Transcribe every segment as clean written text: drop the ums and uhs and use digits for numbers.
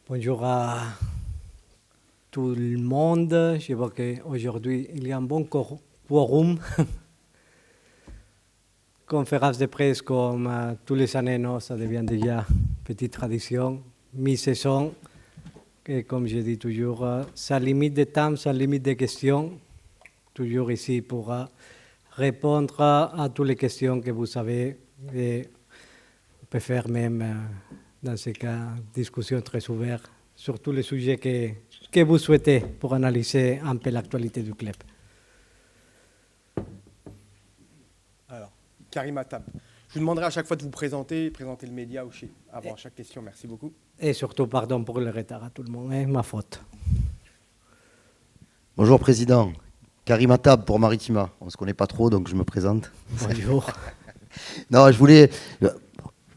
Bonjour à tout le monde. Je vois qu'aujourd'hui, il y a un bon quorum. Conférence de presse comme tous les années, non, ça devient déjà petite tradition. Mi-saison, et comme je dis toujours, sans limite de temps, sans limite de questions. Toujours ici pour répondre à toutes les questions que vous avez. Et on peut faire même, dans ce cas, discussion très ouverte sur tous les sujets que vous souhaitez pour analyser un peu l'actualité du club. Alors, Karim Attab, je vous demanderai à chaque fois de vous présenter le média avant chaque question. Merci beaucoup. Et surtout, pardon pour le retard à tout le monde, ma faute. Bonjour Président, Karim Attab pour Maritima. On ne se connaît pas trop, donc je me présente. Bonjour. Non, je voulais,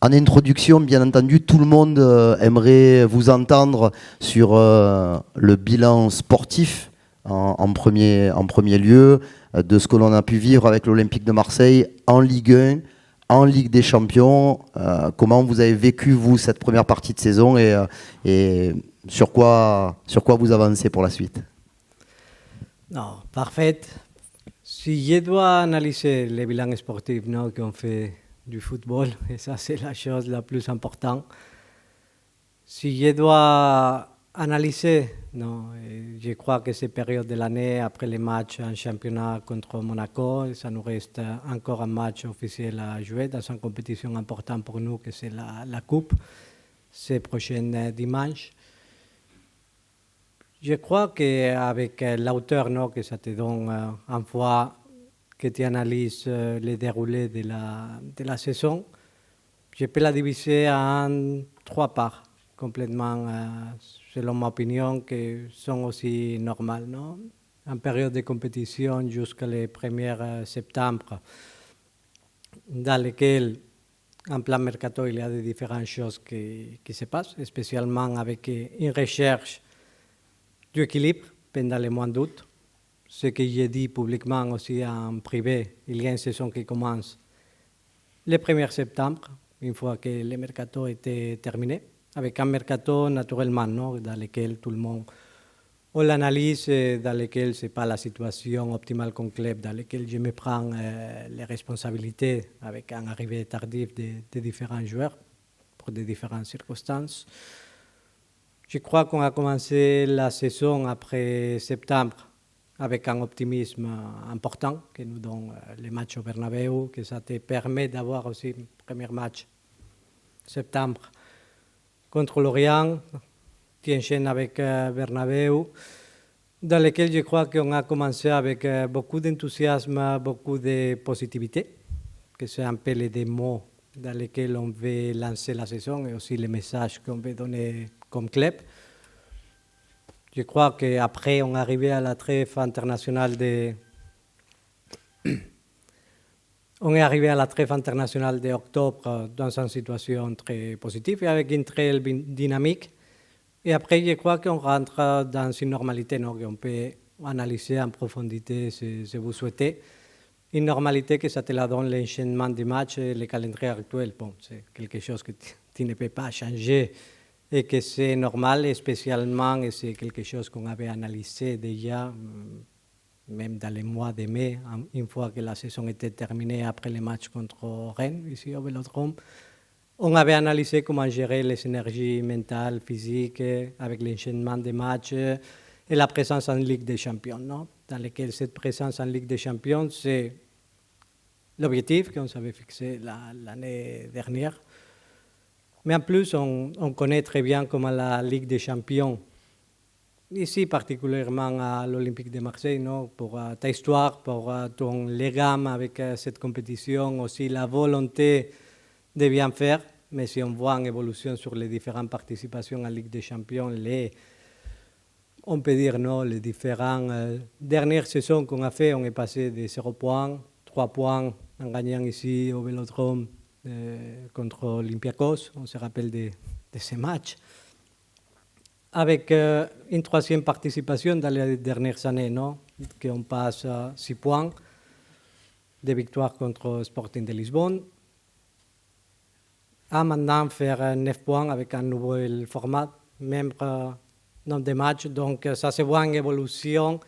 en introduction, bien entendu, tout le monde aimerait vous entendre sur le bilan sportif en premier lieu, de ce que l'on a pu vivre avec l'Olympique de Marseille en Ligue 1, en Ligue des Champions. Comment vous avez vécu, vous, cette première partie de saison et sur quoi vous avancez pour la suite? Non, parfait. Si je dois analyser les bilans sportifs qu'on fait du football, et ça c'est la chose la plus importante, si je dois analyser, je crois que ces périodes de l'année, après les matchs en championnat contre Monaco, ça nous reste encore un match officiel à jouer dans une compétition importante pour nous, que c'est la Coupe, ce prochain dimanche. Je crois qu'avec la hauteur que ça te donne une fois que tu analyses le déroulé de la saison, je peux la diviser en 3 parts, complètement, selon ma opinion, qui sont aussi normales. En période de compétition jusqu'au 1er septembre, dans lequel, en plan mercato, il y a de différentes choses qui se passent, spécialement avec une recherche du équilibre pendant les mois d'août. Ce que j'ai dit publiquement aussi en privé, il y a une saison qui commence le 1er septembre, une fois que le mercato était terminé, avec un mercato naturellement dans lequel tout le monde on l'analyse, dans lequel ce n'est pas la situation optimale comme club, dans lequel je me prends les responsabilités avec une arrivée tardive de différents joueurs pour de différentes circonstances. Je crois qu'on a commencé la saison après septembre avec un optimisme important qui nous donne les matchs au Bernabéu, que ça te permet d'avoir aussi le premier match septembre contre Lorient, qui enchaîne avec Bernabéu, dans lequel je crois qu'on a commencé avec beaucoup d'enthousiasme, beaucoup de positivité, que c'est un peu les deux mots dans lesquels on veut lancer la saison et aussi les messages qu'on veut donner comme club. Je crois qu'après, on est arrivé à la trêve internationale d'octobre dans une situation très positive et avec une très dynamique. Et après, je crois qu'on rentre dans une normalité qu'on peut analyser en profondité si vous souhaitez. Une normalité que ça te la donne l'enchaînement des matchs et le calendrier actuel. Bon, c'est quelque chose que tu ne peux pas changer et que c'est normal, spécialement, et c'est quelque chose qu'on avait analysé déjà, même dans les mois de mai, une fois que la saison était terminée après les matchs contre Rennes, ici au Vélodrome. On avait analysé comment gérer les énergies mentales, physiques, avec l'enchaînement des matchs et la présence en Ligue des Champions, dans lequel cette présence en Ligue des Champions, c'est l'objectif qu'on s'avait fixé l'année dernière. Mais en plus, on connaît très bien comment la Ligue des Champions, ici particulièrement à l'Olympique de Marseille, pour ta histoire, pour ton légame avec cette compétition, aussi la volonté de bien faire. Mais si on voit une évolution sur les différentes participations en Ligue des Champions, on peut dire les différentes dernières saisons qu'on a fait, on est passé de 0 points, 3 points en gagnant ici au Vélodrome contre Olympiakos, on se rappelle de ces matchs. Avec une 3e participation dans les dernières années, qu'on passe à 6 points, de victoires contre Sporting de Lisbonne, à maintenant faire 9 points avec un nouvel format, même nombre de matchs. Donc, ça se voit en évolution.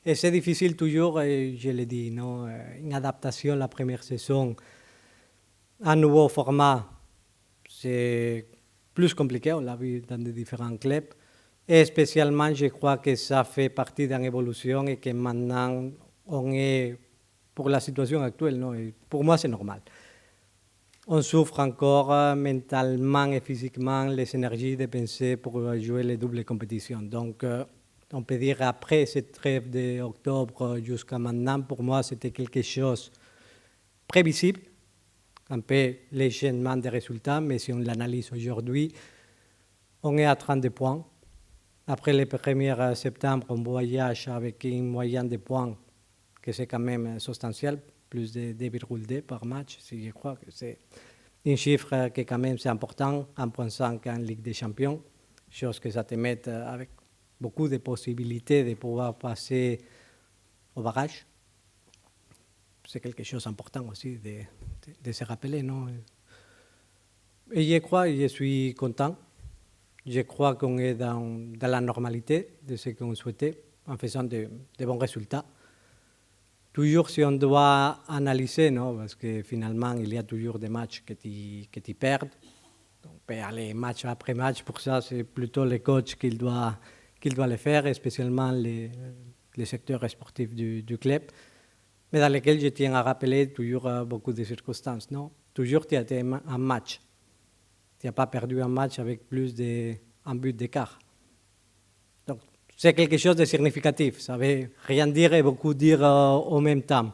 Et c'est difficile toujours, et je l'ai dit, non? Une adaptation la première saison, un nouveau format, c'est plus compliqué, on l'a vu dans les différents clubs. Et spécialement, je crois que ça fait partie d'une évolution et que maintenant, on est, pour la situation actuelle, non? Et pour moi, c'est normal. On souffre encore mentalement et physiquement les énergies dépensées pour jouer les doubles compétitions. Donc, on peut dire après cette trêve d'octobre jusqu'à maintenant, pour moi, c'était quelque chose prévisible, un peu l'enchaînement des résultats, mais si on l'analyse aujourd'hui, on est à 32 points. Après le 1er septembre, on voyage avec une moyenne de points que c'est quand même substantiel, plus de 2,2 par match, si je crois que c'est un chiffre qui quand même c'est important, 1,5 en Ligue des Champions, chose que ça te met avec beaucoup de possibilités de pouvoir passer au barrage. C'est quelque chose d'important aussi de se rappeler, non? Et je crois, je suis content. Je crois qu'on est dans la normalité de ce qu'on souhaitait en faisant de bons résultats. Toujours si on doit analyser, non? Parce que finalement, il y a toujours des matchs que tu perds. On peut aller match après match. Pour ça, c'est plutôt le coach qui doit le faire, et spécialement les secteurs sportifs du club, mais dans lesquels je tiens à rappeler toujours beaucoup de circonstances. Non? Toujours, tu as été un match. Tu n'as pas perdu un match avec plus d'un but d'écart. Donc, c'est quelque chose de significatif. Ça ne veut rien dire et beaucoup dire en même temps.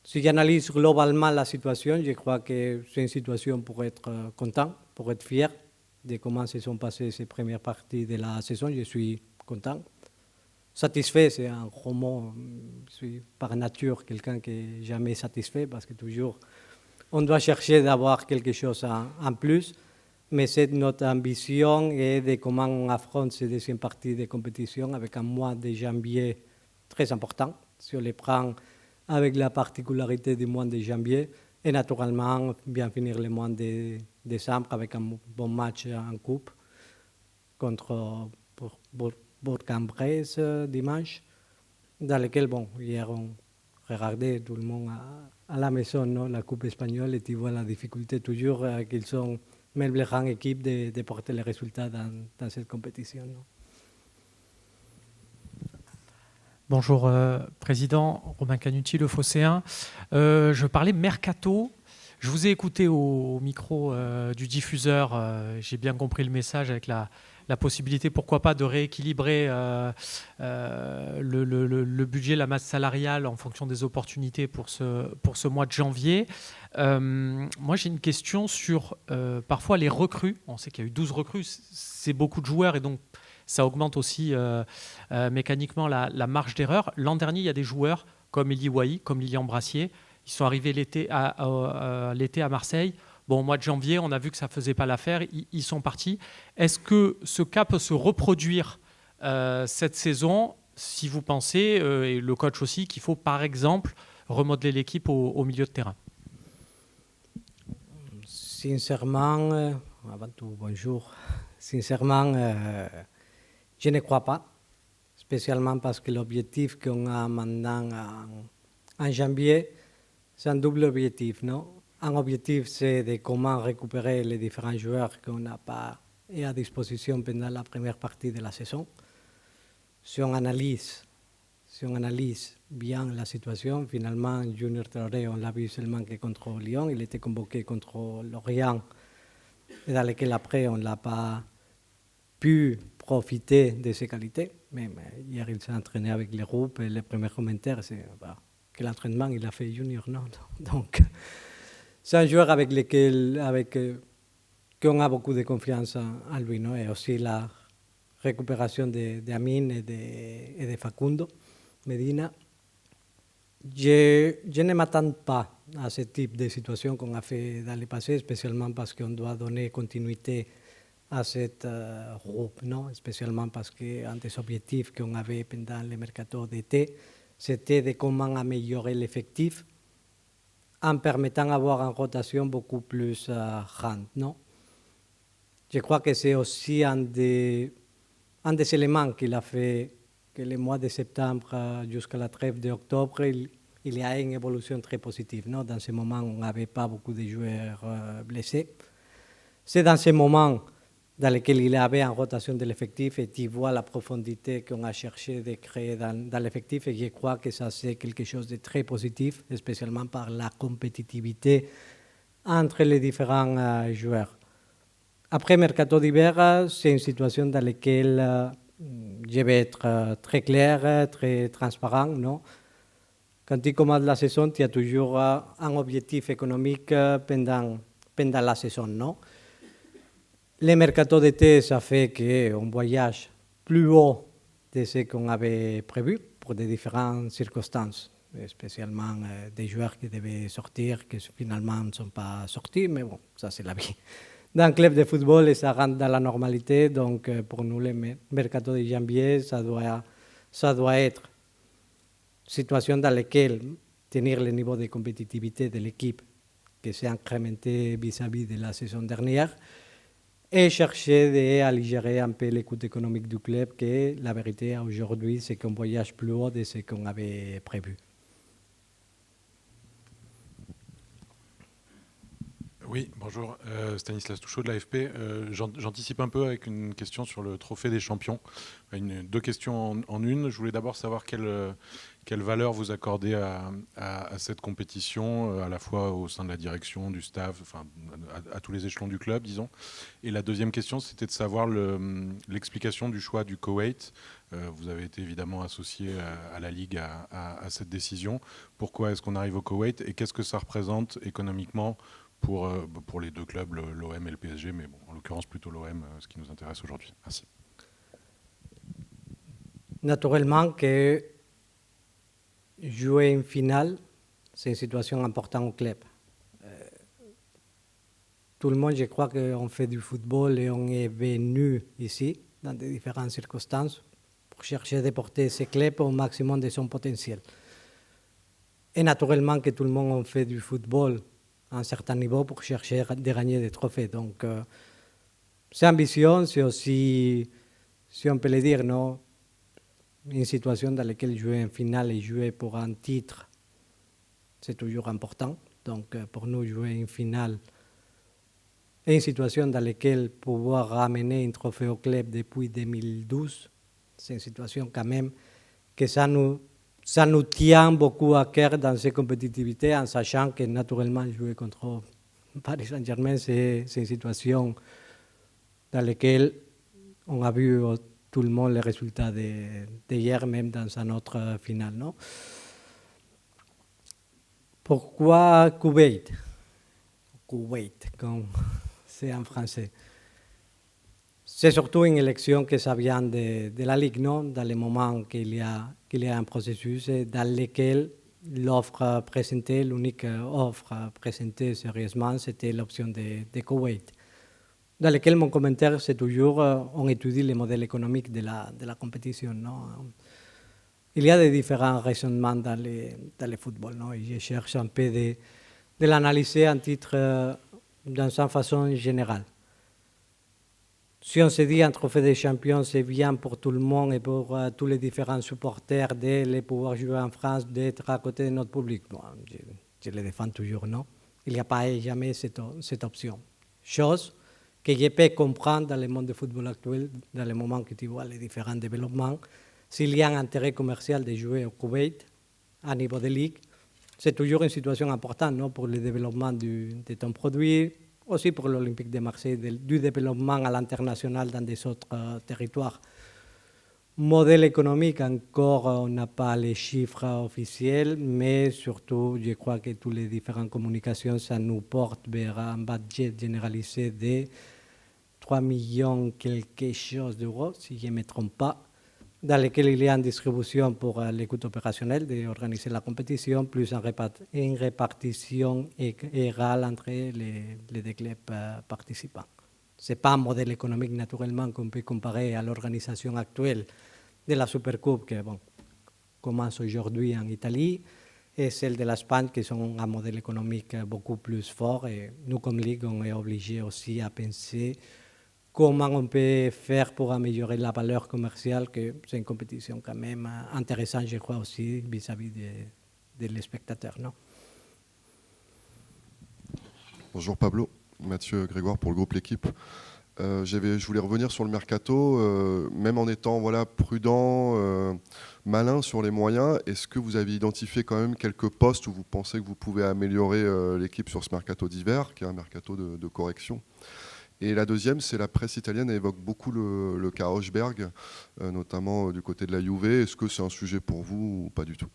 Si j'analyse globalement la situation, je crois que c'est une situation pour être content, pour être fier de comment se sont passées ces premières parties de la saison. Je suis content. Satisfait, c'est un gros mot. Je suis par nature quelqu'un qui n'est jamais satisfait parce que toujours on doit chercher d'avoir quelque chose en plus. Mais c'est notre ambition et de comment on affronte ces deuxièmes parties de compétition avec un mois de janvier très important. Si on les prend avec la particularité du mois de janvier, et naturellement bien finir le mois de décembre avec un bon match en coupe contre Bourg-en-Bresse dimanche, dans lequel, bon, hier on regardait tout le monde à la maison, non, la coupe espagnole, et tu vois la difficulté toujours qu'ils sont, même les grandes équipes, de porter les résultats dans cette compétition. Non. Bonjour, Président. Romain Canuti, le Phocéen. Je parlais mercato. Je vous ai écouté au micro du diffuseur. J'ai bien compris le message avec la possibilité, pourquoi pas, de rééquilibrer le budget, la masse salariale en fonction des opportunités pour ce mois de janvier. Moi, j'ai une question sur parfois les recrues. On sait qu'il y a eu 12 recrues. C'est beaucoup de joueurs et donc ça augmente aussi mécaniquement la marge d'erreur. L'an dernier, il y a des joueurs comme Eli Wahi, comme Lilian Brassier. Ils sont arrivés l'été à Marseille. Bon, au mois de janvier, on a vu que ça ne faisait pas l'affaire. Ils sont partis. Est-ce que ce cas peut se reproduire cette saison, si vous pensez, et le coach aussi, qu'il faut par exemple remodeler l'équipe au milieu de terrain? Sincèrement, avant tout, bonjour. Sincèrement, je ne crois pas, spécialement parce que l'objectif qu'on a maintenant en janvier, c'est un double objectif, non? Un objectif, c'est de comment récupérer les différents joueurs qu'on n'a pas eu à disposition pendant la première partie de la saison. Si on analyse bien la situation, finalement, Junior Traoré, on l'a vu seulement que contre Lyon, il était convoqué contre Lorient, et dans lequel après, on n'a pas pu profiter de ses qualités. Même hier, il s'est entraîné avec les groupes et les premiers commentaires, c'est que l'entraînement, il a fait Junior, non? Donc, c'est un joueur avec lequel qu'on a beaucoup de confiance en lui, non? Et aussi la récupération d'Amin et de Facundo Medina. Je ne m'attends pas à ce type de situation qu'on a fait dans le passé, spécialement parce qu'on doit donner continuité à cette groupe, non? Spécialement parce qu'un des objectifs qu'on avait pendant le mercato d'été, c'était de comment améliorer l'effectif en permettant d'avoir une rotation beaucoup plus grande, non? Je crois que c'est aussi un des éléments qu'il a fait que le mois de septembre jusqu'à la trêve d'octobre, il y a une évolution très positive. Non? Dans ce moment, on n'avait pas beaucoup de joueurs blessés. C'est dans ce moment dans lequel il y avait en rotation de l'effectif et tu vois la profondité qu'on a cherché de créer dans l'effectif et je crois que ça c'est quelque chose de très positif, spécialement par la compétitivité entre les différents joueurs. Après Mercato d'hiver, c'est une situation dans laquelle je vais être très clair, très transparent. Non? Quand tu commences la saison, tu as toujours un objectif économique pendant la saison. Non? Le mercato d'été, ça fait qu'on voyage plus haut de ce qu'on avait prévu pour des différentes circonstances, spécialement des joueurs qui devaient sortir, qui finalement ne sont pas sortis, mais bon, ça c'est la vie. Dans le club de football, ça rentre dans la normalité, donc pour nous, le mercato de janvier, ça doit être une situation dans laquelle tenir le niveau de compétitivité de l'équipe qui s'est incrémenté vis-à-vis de la saison dernière, et chercher d'alléger un peu les coûts économiques du club, que la vérité aujourd'hui, c'est qu'on voyage plus haut de ce qu'on avait prévu. Oui, bonjour, Stanislas Touchot de l'AFP. J'anticipe un peu avec une question sur le trophée des champions. Deux questions en une. Je voulais d'abord savoir quelle valeur vous accordez à cette compétition, à la fois au sein de la direction, du staff, enfin, à tous les échelons du club, disons. Et la deuxième question, c'était de savoir l'explication du choix du Koweït. Vous avez été évidemment associé à la Ligue à cette décision. Pourquoi est-ce qu'on arrive au Koweït et qu'est-ce que ça représente économiquement pour les deux clubs, l'OM et le PSG, mais bon, en l'occurrence plutôt l'OM, ce qui nous intéresse aujourd'hui. Merci. Naturellement que jouer une finale, c'est une situation importante au club. Tout le monde, je crois qu'on fait du football et on est venu ici, dans des différentes circonstances, pour chercher de porter ce club au maximum de son potentiel. Et naturellement que tout le monde fait du football à un certain niveau pour chercher de gagner des trophées. Donc, c'est ambition, c'est aussi, si on peut le dire, non, une situation dans laquelle jouer en finale et jouer pour un titre, c'est toujours important. Donc, pour nous, jouer une finale et une situation dans laquelle pouvoir ramener un trophée au club depuis 2012, c'est une situation quand même que ça nous tient beaucoup à cœur dans ces compétitivités, en sachant que naturellement jouer contre Paris Saint-Germain, c'est une situation dans laquelle on a vu tout le monde les résultats d'hier, même dans un autre finale. Non? Pourquoi Koweït? Koweït, comme c'est en français. C'est surtout une élection que ça vient de la Ligue, non? Dans le moment qu'il y a un processus dans lequel l'offre présentée, l'unique offre présentée sérieusement, c'était l'option de Koweït. Dans lequel mon commentaire, c'est toujours, on étudie les modèles économiques de la compétition. Non? Il y a des différents raisonnements dans le football. Non? Et je cherche un peu de l'analyser en titre dans sa façon générale. Si on se dit un trophée des champions, c'est bien pour tout le monde et pour tous les différents supporters de pouvoir jouer en France, d'être à côté de notre public. Bon, je le défends toujours, non? Il n'y a pas jamais cette option. Chose que je peux comprendre dans le monde du football actuel, dans le moment que tu vois les différents développements, s'il y a un intérêt commercial de jouer au Koweït, à niveau de ligue, c'est toujours une situation importante, non, pour le développement de ton produit, aussi pour l'Olympique de Marseille, du développement à l'international dans des autres territoires. Modèle économique, encore, on n'a pas les chiffres officiels, mais surtout, je crois que toutes les différentes communications, ça nous porte vers un budget généralisé de 3 millions quelque chose d'euros, si je ne me trompe pas, dans lequel il y a une distribution pour les coûts opérationnels d'organiser la compétition, plus une répartition égale entre les deux clubs participants. Ce n'est pas un modèle économique, naturellement, qu'on peut comparer à l'organisation actuelle de la Supercoupe, qui commence aujourd'hui en Italie, et celle de l'Espagne, qui sont un modèle économique beaucoup plus fort. Et nous, comme Ligue, on est obligés aussi à penser comment on peut faire pour améliorer la valeur commerciale, que c'est une compétition quand même intéressante, je crois aussi, vis-à-vis des spectateurs. Non? Bonjour Pablo, Mathieu Grégoire pour le groupe L'Équipe. Je voulais revenir sur le mercato, même en étant prudent, malin sur les moyens. Est-ce que vous avez identifié quand même quelques postes où vous pensez que vous pouvez améliorer l'équipe sur ce mercato d'hiver, qui est un mercato de correction? Et la deuxième, c'est la presse italienne évoque beaucoup le cas Hochberg, notamment du côté de la Juve. Est-ce que c'est un sujet pour vous ou pas du tout?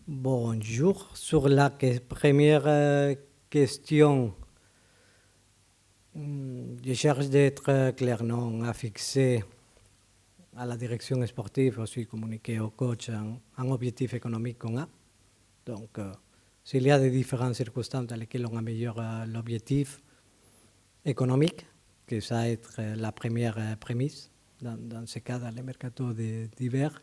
Bonjour. Sur la première question, je cherche d'être clair, non, à fixer à la direction sportive, aussi communiquer au coach un objectif économique qu'on a. Donc, s'il y a des différentes circonstances dans lesquelles on améliore l'objectif économique, que ça va être la première prémisse dans ce cas, dans le mercato d'hiver,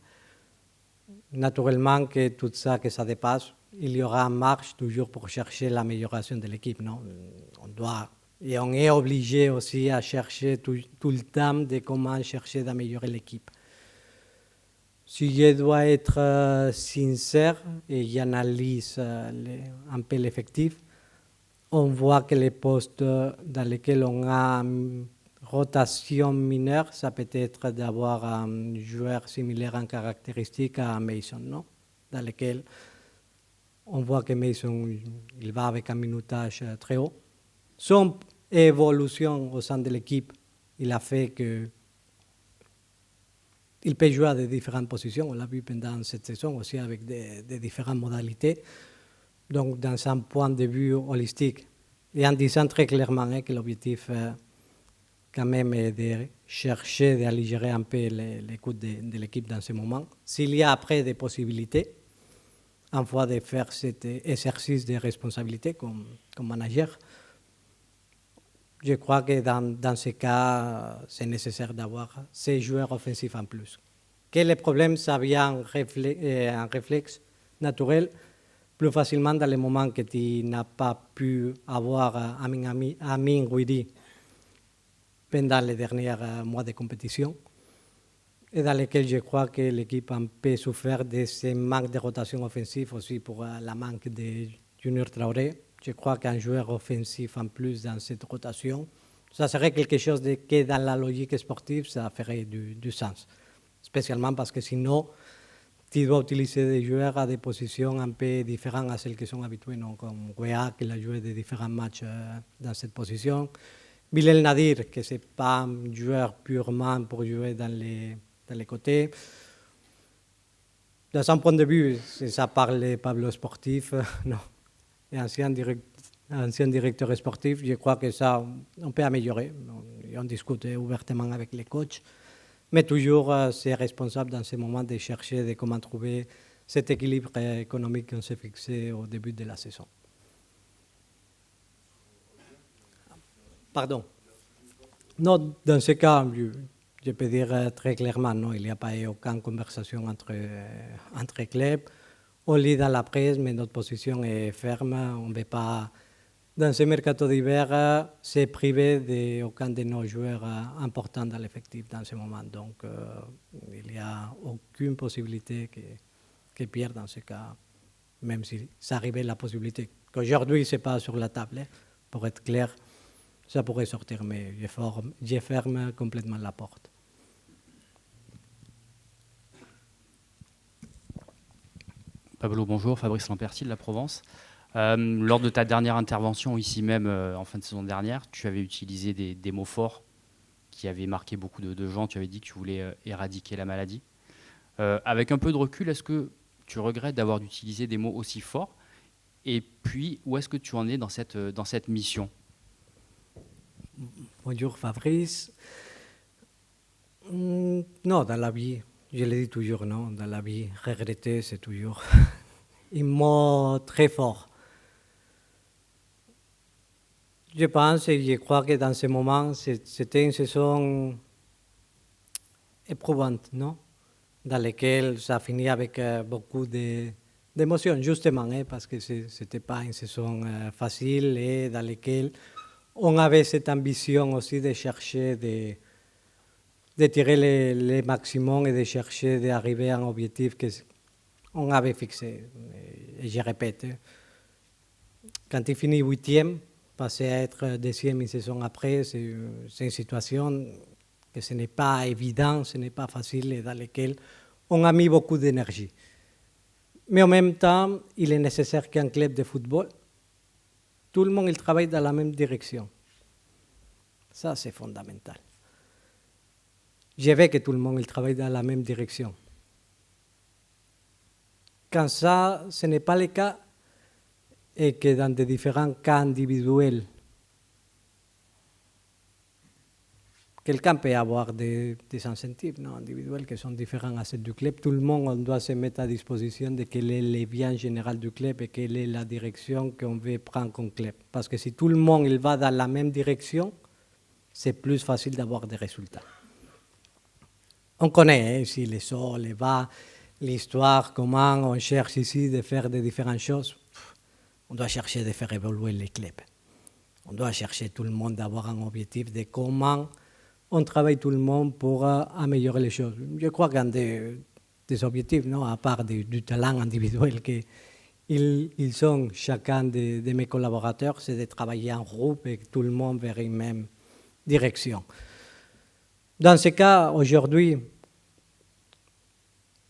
naturellement que tout ça, que ça dépasse, il y aura une marche toujours pour chercher l'amélioration de l'équipe. Non? Et on est obligé aussi à chercher tout le temps de comment chercher d'améliorer l'équipe. Si je dois être sincère et j'analyse un peu l'effectif, on voit que les postes dans lesquels on a une rotation mineure, ça peut être d'avoir un joueur similaire en caractéristique à Mason, non? Dans lequel on voit que Mason il va avec un minutage très haut. Son évolution au sein de l'équipe, il a fait que il peut jouer à de différentes positions. On l'a vu pendant cette saison aussi avec des différentes modalités. Donc, dans un point de vue holistique, et en disant très clairement que l'objectif, quand même, est de chercher d'alléger un peu les coûts de l'équipe dans ce moment. S'il y a après des possibilités, en fois de faire cet exercice de responsabilité comme manager, je crois que dans ce cas, c'est nécessaire d'avoir ces joueurs offensifs en plus. Que le problème, ça vient un réflexe naturel, plus facilement dans les moments que tu n'as pas pu avoir Amin Gouiri pendant les derniers mois de compétition, et dans lesquels je crois que l'équipe a un peu souffert de ce manque de rotation offensive aussi pour la manque de Junior Traoré. Je crois qu'un joueur offensif en plus dans cette rotation, ça serait quelque chose que dans la logique sportive, ça ferait du sens. Spécialement parce que sinon, tu dois utiliser des joueurs à des positions un peu différentes à celles qui sont habituées, non? Comme Guéa, qui a joué de différents matchs dans cette position. Bilal Nadir, que ce n'est pas un joueur purement pour jouer dans les côtés. Dans un point de vue, si ça parle Pablo sportif, non. Et ancien directeur sportif, je crois que ça, on peut améliorer. On discute ouvertement avec les coachs, mais toujours c'est responsable dans ce moment de chercher de comment trouver cet équilibre économique qu'on s'est fixé au début de la saison. Pardon. Non, dans ce cas, je peux dire très clairement, non, il n'y a pas eu aucune conversation entre clubs. On lit dans la presse, mais notre position est ferme. On ne veut pas, dans ce mercato d'hiver, se priver d'aucun de nos joueurs importants dans l'effectif dans ce moment. Donc, il n'y a aucune possibilité que Pierre, dans ce cas, même si ça arrivait la possibilité, qu'aujourd'hui, ce n'est pas sur la table, pour être clair, ça pourrait sortir, mais je ferme complètement la porte. Pablo, bonjour. Fabrice Lamperti de la Provence. Lors de ta dernière intervention, ici même, en fin de saison dernière, tu avais utilisé des mots forts qui avaient marqué beaucoup de gens. Tu avais dit que tu voulais éradiquer la maladie. Avec un peu de recul, est-ce que tu regrettes d'avoir utilisé des mots aussi forts? Et puis, où est-ce que tu en es dans cette mission? Bonjour Fabrice. Non, dans la vie, je le dis toujours, non, dans la vie, regretter, c'est toujours un mot très fort. Je pense et je crois que dans ce moment, c'était une saison éprouvante, non? Dans laquelle ça finit avec beaucoup d'émotions, justement, parce que ce n'était pas une saison facile et dans laquelle on avait cette ambition aussi de chercher de tirer les maximum et de chercher d'arriver à un objectif qu'on avait fixé. Et je répète, quand il finit 8e, passer à être 2e une saison après, c'est une situation que ce n'est pas évident, ce n'est pas facile et dans laquelle on a mis beaucoup d'énergie. Mais en même temps, il est nécessaire qu'un club de football, tout le monde il travaille dans la même direction. Ça, c'est fondamental. Je veux que tout le monde il travaille dans la même direction. Quand ça, ce n'est pas le cas, et que dans des différents cas individuels, quelqu'un peut avoir des incentives individuels qui sont différents à ceux du club. Tout le monde on doit se mettre à disposition de quel est le bien général du club et quelle est la direction qu'on veut prendre comme club. Parce que si tout le monde il va dans la même direction, c'est plus facile d'avoir des résultats. On connaît ici les sauts, les bas, l'histoire, comment on cherche ici de faire des différentes choses. On doit chercher de faire évoluer les clubs. On doit chercher tout le monde d'avoir un objectif de comment on travaille tout le monde pour améliorer les choses. Je crois qu'un des objectifs, à part du talent individuel qu'ils sont chacun de mes collaborateurs, c'est de travailler en groupe et que tout le monde vers une même direction. Dans ce cas, aujourd'hui,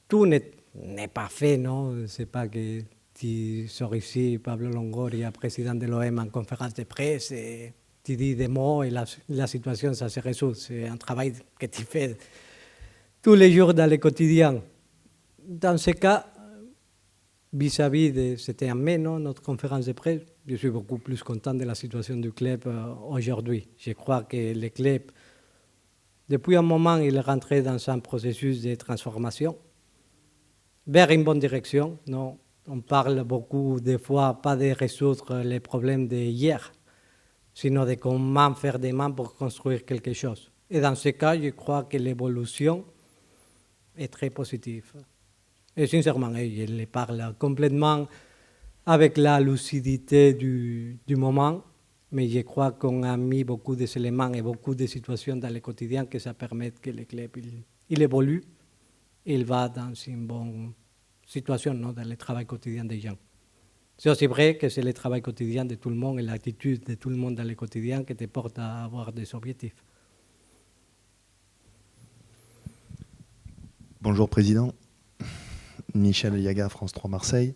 tout n'est pas fait, non? C'est pas que tu sors ici, Pablo Longoria, président de l'OM, en conférence de presse, et tu dis des mots et la situation, ça se résout. C'est un travail que tu fais tous les jours dans le quotidien. Dans ce cas, vis-à-vis c'était en mai, notre conférence de presse, je suis beaucoup plus content de la situation du club aujourd'hui. Je crois que le club, depuis un moment, il est rentré dans un processus de transformation vers une bonne direction. Non, on parle beaucoup, des fois, pas de résoudre les problèmes d'hier, sinon de comment faire demain pour construire quelque chose. Et dans ce cas, je crois que l'évolution est très positive. Et sincèrement, je le parle complètement avec la lucidité du moment, mais je crois qu'on a mis beaucoup d'éléments et beaucoup de situations dans le quotidien que ça permet que le club il évolue, il va dans une bonne situation dans le travail quotidien des gens. C'est aussi vrai que c'est le travail quotidien de tout le monde et l'attitude de tout le monde dans le quotidien qui te porte à avoir des objectifs. Bonjour Président. Michel Yaga, France 3 Marseille.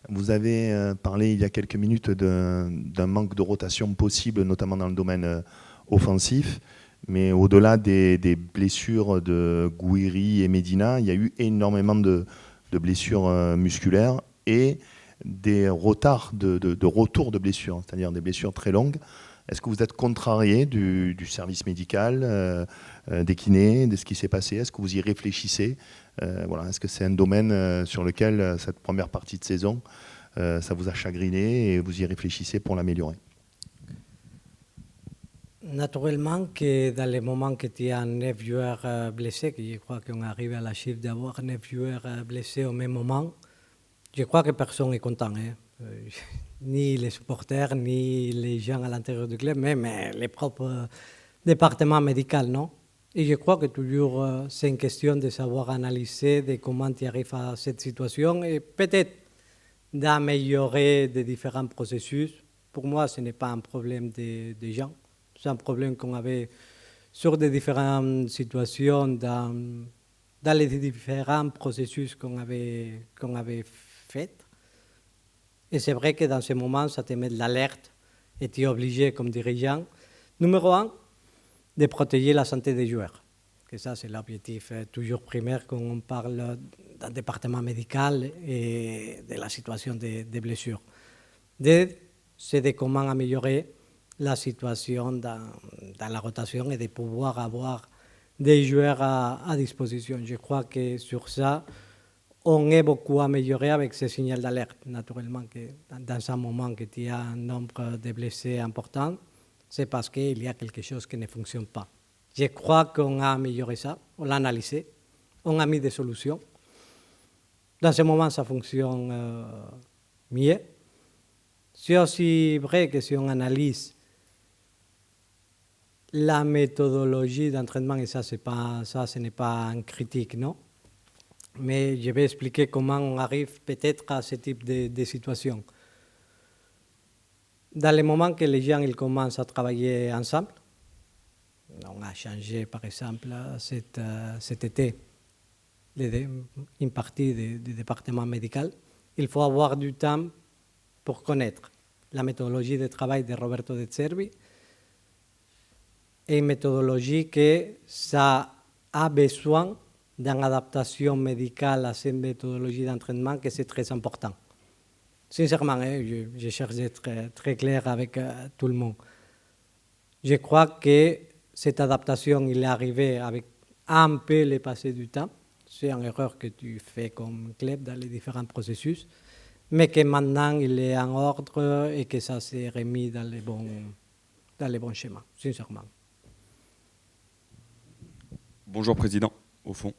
Vous avez parlé il y a quelques minutes d'un manque de rotation possible, notamment dans le domaine offensif. Mais au-delà des blessures de Gouiri et Medina, il y a eu énormément de blessures musculaires et des retards de retour de blessures, c'est-à-dire des blessures très longues. Est-ce que vous êtes contrarié du service médical, des kinés, de ce qui s'est passé? Est-ce que vous y réfléchissez? Est-ce que c'est un domaine sur lequel cette première partie de saison, ça vous a chagriné et vous y réfléchissez pour l'améliorer? Naturellement que dans les moments que tu as 9 joueurs blessés, que je crois qu'on arrive à la chiffre d'avoir 9 joueurs blessés au même moment, je crois que personne n'est content. Ni les supporters, ni les gens à l'intérieur du club, même les propres départements médicaux, non? Et je crois que toujours c'est une question de savoir analyser de comment tu arrives à cette situation et peut-être d'améliorer des différents processus. Pour moi, ce n'est pas un problème des gens. C'est un problème qu'on avait sur des différentes situations dans les différents processus qu'on avait faits. Et c'est vrai que dans ce moment, ça te met de l'alerte et tu es obligé, comme dirigeant, numéro 1, de protéger la santé des joueurs. Que ça, c'est l'objectif toujours primaire quand on parle d'un département médical et de la situation des blessures. Deux, c'est de comment améliorer la situation dans la rotation et de pouvoir avoir des joueurs à disposition. Je crois que sur ça, on est beaucoup amélioré avec ce signal d'alerte. Naturellement, que dans un moment que tu as un nombre de blessés important, c'est parce qu'il y a quelque chose qui ne fonctionne pas. Je crois qu'on a amélioré ça, on l'a analysé, on a mis des solutions. Dans ce moment, ça fonctionne mieux. C'est aussi vrai que si on analyse la méthodologie d'entraînement, et ça, ce n'est pas une critique, non? Mais je vais expliquer comment on arrive peut-être à ce type de situation. Dans le moment que les gens ils commencent à travailler ensemble, on a changé par exemple cet été une partie du département médical, il faut avoir du temps pour connaître la méthodologie de travail de Roberto De Zerbi et une méthodologie que ça a besoin d'une adaptation médicale à cette méthodologie d'entraînement, que c'est très important. Sincèrement, je cherche d'être très clair avec tout le monde. Je crois que cette adaptation, il est arrivé avec un peu le passé du temps. C'est une erreur que tu fais comme club dans les différents processus, mais que maintenant il est en ordre et que ça s'est remis dans les bons schémas, sincèrement. Bonjour Président, au fond.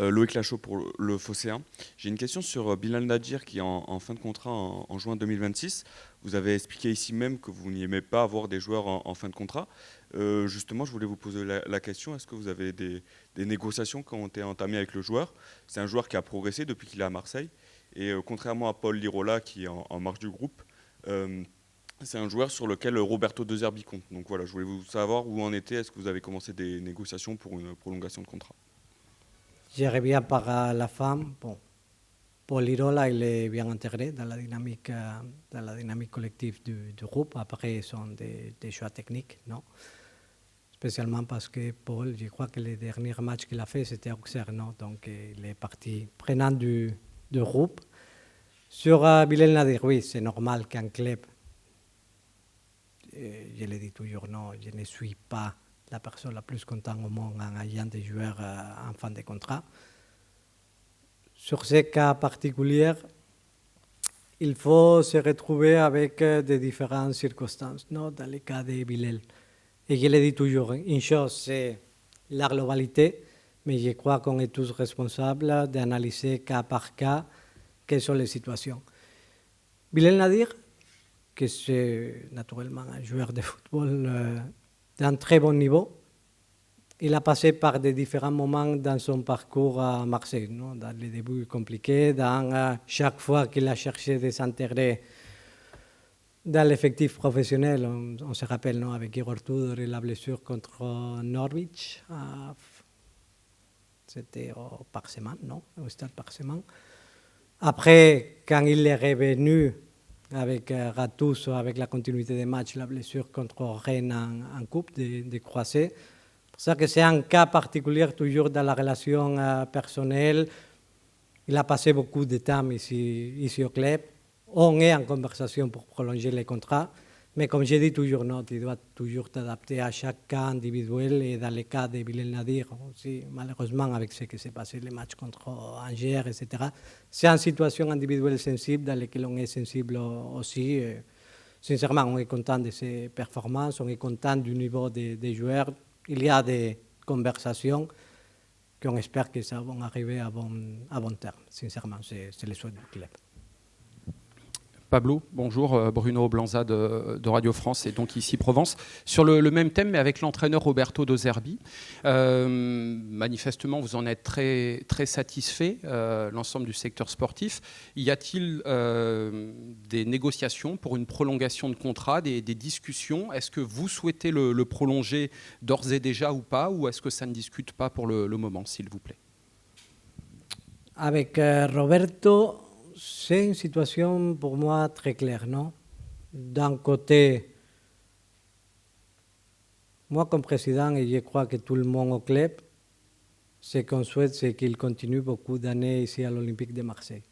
Loïc Lachaud pour le Phocéen. J'ai une question sur Bilal Nadir qui est en fin de contrat en juin 2026. Vous avez expliqué ici même que vous n'aimez pas avoir des joueurs en fin de contrat. Justement, je voulais vous poser la question, est-ce que vous avez des négociations qui ont été entamées avec le joueur? C'est un joueur qui a progressé depuis qu'il est à Marseille. Et contrairement à Paul Lirola qui est en marge du groupe, c'est un joueur sur lequel Roberto De Zerbi compte. Donc voilà, je voulais vous savoir où en était. Est-ce que vous avez commencé des négociations pour une prolongation de contrat? Je reviens par la fin. Bon, Paul Lirola, il est bien intégré dans la dynamique collective du groupe. Après, ce sont des choix techniques, non? Spécialement parce que Paul, je crois que les derniers matchs qu'il a fait, c'était à Auxerre, non? Donc, il est parti prenant du groupe. Sur Bilal Nadir, oui, c'est normal qu'un club, je le dis toujours, non, je ne suis pas la personne la plus contente au monde en ayant des joueurs en fin de contrat. Sur ces cas particuliers, il faut se retrouver avec des différentes circonstances, non? Dans le cas de Bilal. Et je le dis toujours, une chose, c'est la globalité, mais je crois qu'on est tous responsables d'analyser cas par cas quelles sont les situations. Bilal Nadir, que c'est naturellement un joueur de football d'un très bon niveau, il a passé par des différents moments dans son parcours à Marseille, non? Dans les débuts compliqués, dans chaque fois qu'il a cherché de s'intégrer dans l'effectif professionnel. On se rappelle, non? Avec Igor Tudor et la blessure contre Norwich, c'était au Parc-Seman, non? Au stade Parc-Seman. Après, quand il est revenu avec Gattuso, avec la continuité des matchs, la blessure contre Rennes en Coupe de Croisé. C'est pour ça que c'est un cas particulier toujours dans la relation personnelle. Il a passé beaucoup de temps ici au club. On est en conversation pour prolonger les contrats. Mais comme je dis toujours, non, tu dois toujours t'adapter à chaque cas individuel. Et dans le cas de Bilal Nadir, aussi, malheureusement, avec ce qui s'est passé, les matchs contre Angers, etc., c'est une situation individuelle sensible dans laquelle on est sensible aussi. Sincèrement, on est content de ses performances, on est content du niveau des joueurs. Il y a des conversations qu'on espère que ça va arriver à bon terme. Sincèrement, c'est le souhait du club. Pablo, bonjour, Bruno Blanza de Radio France et donc ici Provence. Sur le même thème, mais avec l'entraîneur Roberto De Zerbi. Manifestement, vous en êtes très, très satisfait, l'ensemble du secteur sportif. Y a-t-il des négociations pour une prolongation de contrat, des discussions? Est-ce que vous souhaitez le prolonger d'ores et déjà ou pas? Ou est-ce que ça ne discute pas pour le moment, s'il vous plaît? Avec Roberto, c'est une situation pour moi très claire, non? D'un côté, moi comme président, et je crois que tout le monde au club, ce qu'on souhaite, c'est qu'il continue beaucoup d'années ici à l'Olympique de Marseille.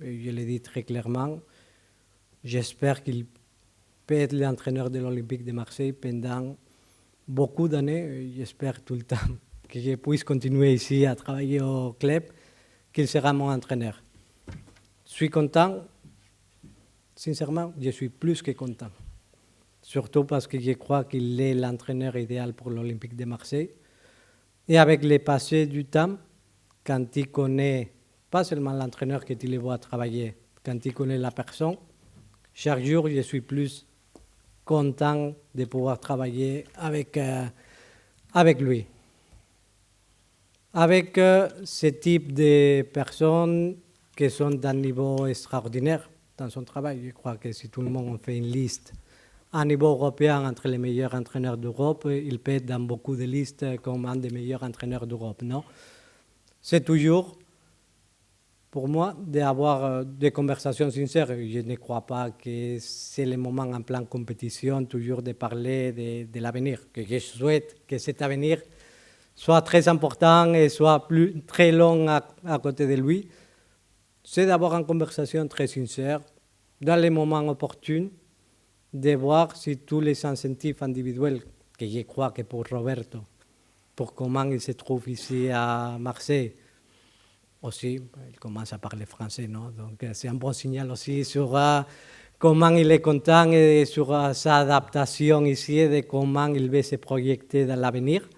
Et je le dis très clairement, j'espère qu'il peut être l'entraîneur de l'Olympique de Marseille pendant beaucoup d'années. J'espère tout le temps que je puisse continuer ici à travailler au club, qu'il sera mon entraîneur. Je suis content, sincèrement, je suis plus que content. Surtout parce que je crois qu'il est l'entraîneur idéal pour l'Olympique de Marseille. Et avec le passé du temps, quand il connaît pas seulement l'entraîneur que tu le vois travailler, quand il connaît la personne, chaque jour je suis plus content de pouvoir travailler avec lui. Avec ce type de personnes qui sont d'un niveau extraordinaire dans son travail. Je crois que si tout le monde fait une liste à niveau européen entre les meilleurs entraîneurs d'Europe, il peut être dans beaucoup de listes comme un des meilleurs entraîneurs d'Europe. Non, c'est toujours, pour moi, d'avoir des conversations sincères. Je ne crois pas que c'est le moment en pleine compétition toujours de parler de l'avenir. Que je souhaite que cet avenir soit très important et soit très long à côté de lui. C'est d'avoir une conversation très sincère, dans les moments opportuns, de voir si tous les incentives individuels, que je crois que pour Roberto, pour comment il se trouve ici à Marseille, aussi, il commence à parler français, non? Donc c'est un bon signal aussi sur comment il est content et sur sa adaptation ici et de comment il veut se projeter dans l'avenir.